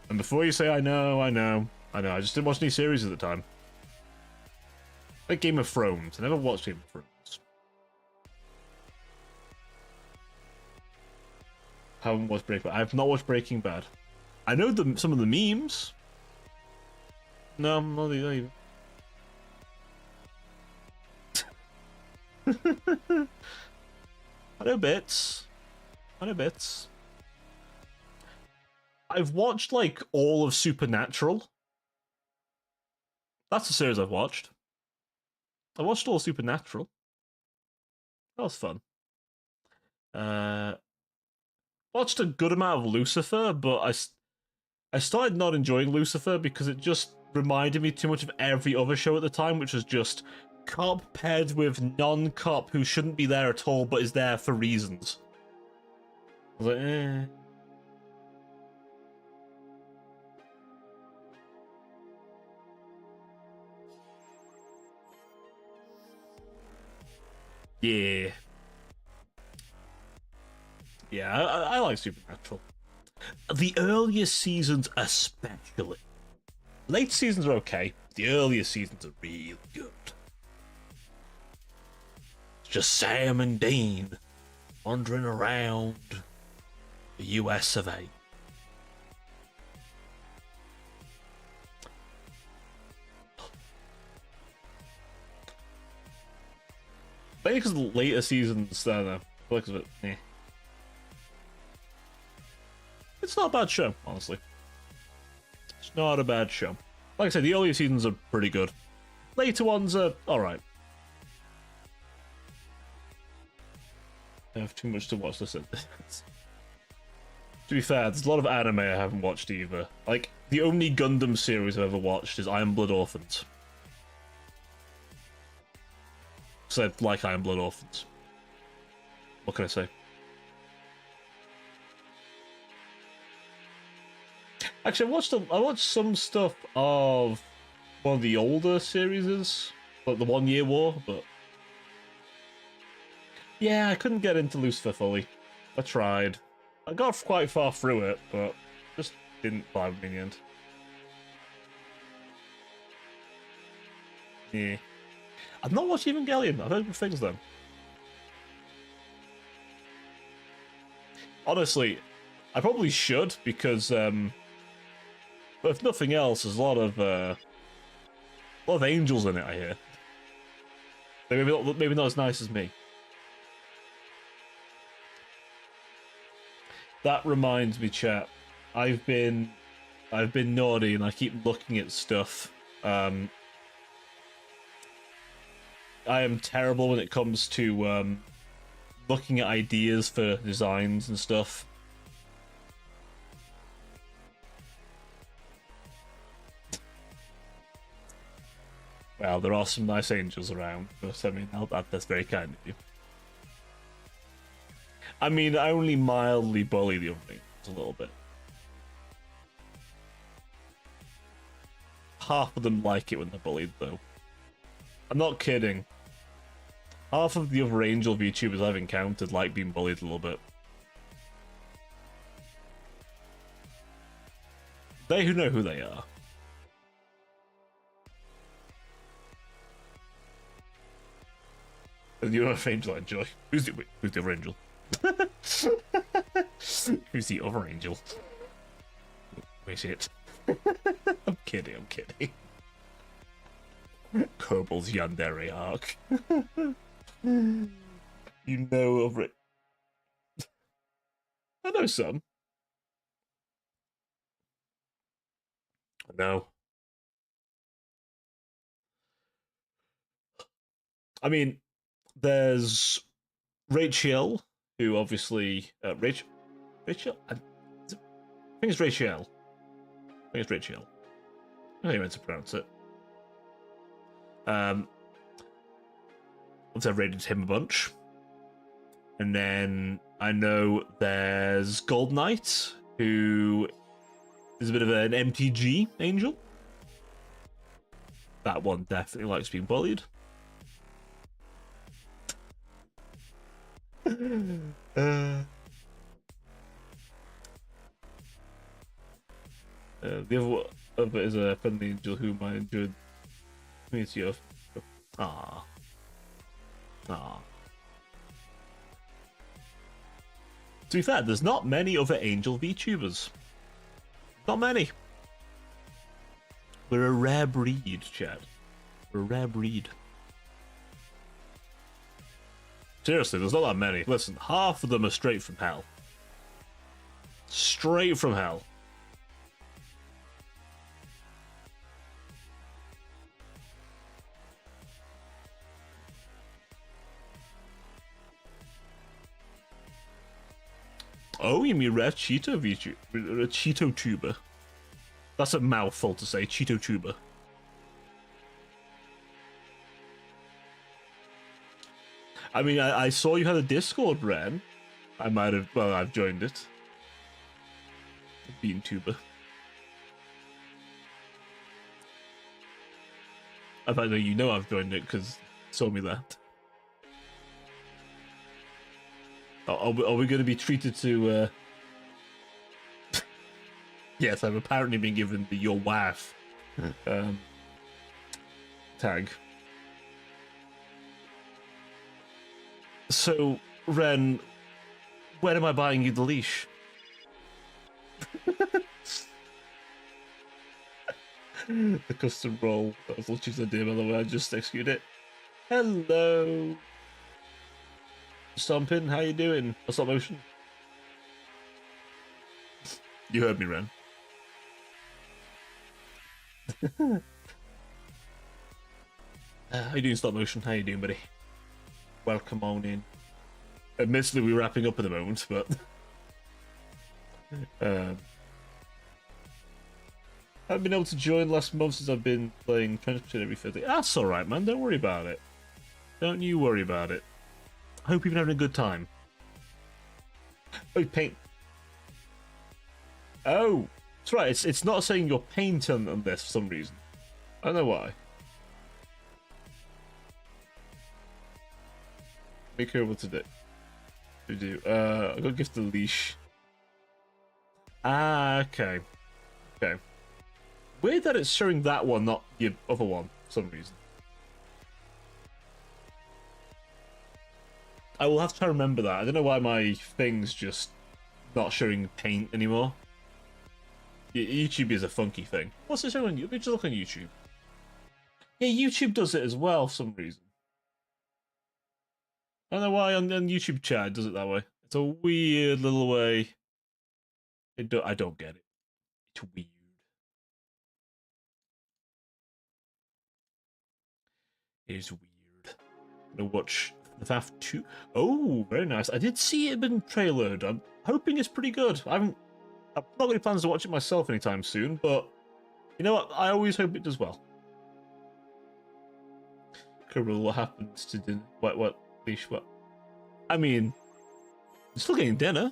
And before you say I know, I just didn't watch any series at the time. Like Game of Thrones. I never watched Game of Thrones. I haven't watched Breaking Bad. I've not watched Breaking Bad. I know some of the memes. No, not even. I know bits. I know bits. I've watched like all of Supernatural. That's the series I've watched. I watched all of Supernatural. That was fun. Watched a good amount of Lucifer, but I started not enjoying Lucifer because it just reminded me too much of every other show at the time, which was just cop paired with non-cop who shouldn't be there at all but is there for reasons. I was like, eh. Yeah. Yeah, I like Supernatural. The earlier seasons especially. Late seasons are okay. The earlier seasons are really good. It's just Sam and Dean wandering around the US of A. Maybe because the later seasons, I don't know. I feel like it's a bit, eh. It's not a bad show, honestly. It's not a bad show. Like I said, the earlier seasons are pretty good. Later ones are alright. I have too much to watch this. To be fair, there's a lot of anime I haven't watched either. Like, the only Gundam series I've ever watched is Iron Blood Orphans. Because I like Iron Blood Orphans. What can I say? Actually, I watched some stuff of one of the older series, like the 1 Year War, but yeah, I couldn't get into Lucifer fully. I tried. I got quite far through it, but just didn't vibe with me in the end. Yeah. I've not watched Evangelion. I've heard good things though. Honestly, I probably should because, but if nothing else, there's a lot of angels in it. I hear. Maybe not as nice as me. That reminds me, chat. I've been naughty and I keep looking at stuff. I am terrible when it comes to looking at ideas for designs and stuff. Well, there are some nice angels around, but I mean, that's very kind of you. I mean, I only mildly bully the other angels a little bit. Half of them like it when they're bullied, though. I'm not kidding. Half of the other angel VTubers I've encountered like being bullied a little bit. They who know who they are. And the other angel I enjoy. Who's the other angel? Who's the other angel? Wait it. I'm kidding. Kerbals Yandere arc. You know of it. I know some. No. I mean, there's Rachel, who obviously Rachel. I think it's Rachel. I think it's Rachel. I think I meant to pronounce it. Obviously, I've rated him a bunch, and then I know there's Gold Knight, who is a bit of an MTG angel. That one definitely likes being bullied. The other is a friendly angel whom I enjoyed the community of. Ah. Ah. To be fair, there's not many other angel VTubers. Not many. We're a rare breed, Chad. We're a rare breed. Seriously, there's not that many. Listen, half of them are straight from hell. Straight from hell. Oh, you mean Rare Cheeto VTuber? A Cheeto tuber. That's a mouthful to say, Cheeto tuber. I mean, I saw you had a Discord, Ren. I might have, well, I've joined it. Bean tuber. I fact, know you know I've joined it because you saw me that. Are we going to be treated to? Yes, I've apparently been given the "your wife" tag. So, Ren, when am I buying you the leash? The custom roll. That was Luch's idea, by the way. I just executed it. Hello. Stomping, how you doing? A stop motion. You heard me, Ren. How you doing, stop motion? How you doing, buddy? Welcome on in. Admittedly, we're wrapping up at the moment, but haven't been able to join last month since I've been playing Transportation every Thursday. That's all right, man. Don't worry about it. Don't you worry about it. I hope you've been having a good time. Oh, paint. Oh, that's right. It's not saying you're paint on this for some reason. I don't know why. Make her what to do. I gotta give the leash. Ah, okay. Okay. Weird that it's showing that one, not the other one, for some reason. I will have to try to remember that. I don't know why my thing's just not showing paint anymore. YouTube is a funky thing. What's it showing? Let me just look on YouTube. Yeah, YouTube does it as well for some reason. I don't know why on YouTube chat it does it that way. It's a weird little way. I don't get it. It's weird. It is weird. I'm gonna watch the FAF 2. Oh, very nice. I did see it been trailered. I'm hoping it's pretty good. I'm not got any plans to watch it myself anytime soon, but you know what? I always hope it does well. Kirill, what happens to dinner? What? Leash, what? I mean, you're still getting dinner.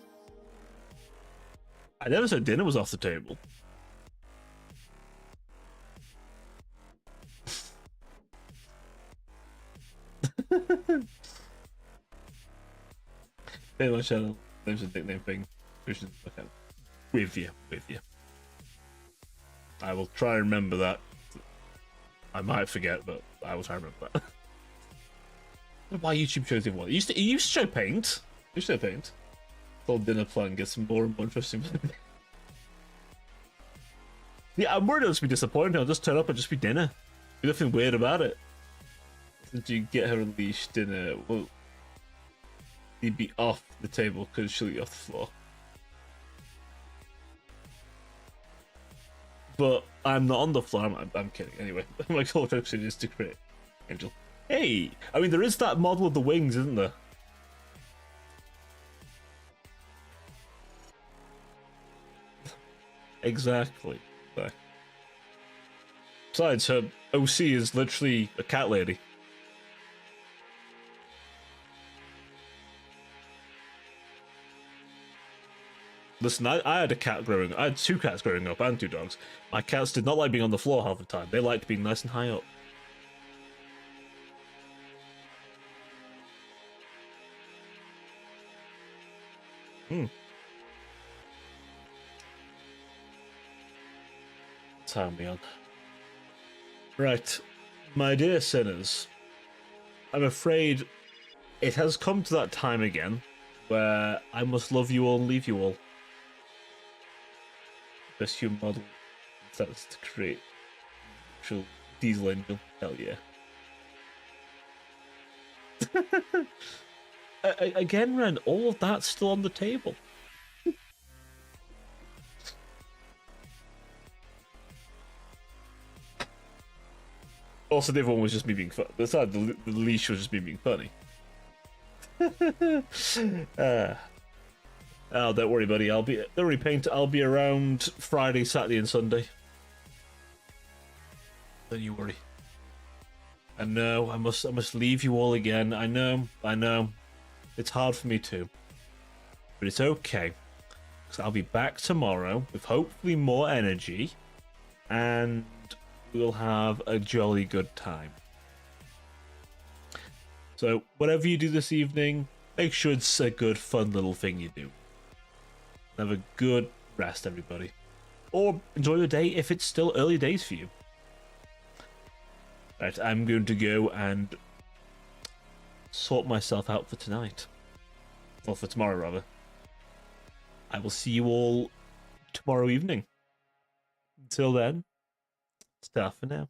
I never said dinner was off the table. My channel name's a nickname thing. Okay. With you. I will try and remember that. I might forget, but I will try and remember that. I don't know why YouTube shows everyone. It used to show paint. It used to show paint. Thought dinner plan gets more and more interesting. Yeah, I'm worried it'll just be disappointing. I'll just turn up and just be dinner. Be nothing weird about it. Did you get her a leash dinner? Well, he'd be off the table because she'll eat off the floor. But I'm not on the floor. I'm kidding. Anyway, my core focus is to create Angel. Hey, I mean, there is that model of the wings, isn't there? Exactly. Besides, her OC is literally a cat lady. Listen, I had a cat growing up. I had 2 cats growing up and 2 dogs. My cats did not like being on the floor half the time. They liked being nice and high up. Time me on. Right, my dear sinners, I'm afraid it has come to that time again where I must love you all and leave you all. Best human model that's to create actual diesel engine. Hell yeah. Again, Ren, all of that's still on the table. Also, the other one was just me being funny. The leash was just me being funny. Oh, don't worry, buddy. Don't worry, Paint. I'll be around Friday, Saturday, and Sunday. Don't you worry. I know. I must leave you all again. I know. It's hard for me too, but it's okay. Because I'll be back tomorrow with hopefully more energy, and we'll have a jolly good time. So whatever you do this evening, make sure it's a good, fun little thing you do. Have a good rest, everybody. Or enjoy your day if it's still early days for you. Right, I'm going to go and sort myself out for tonight. Or for tomorrow, rather. I will see you all tomorrow evening. Until then, it's for now.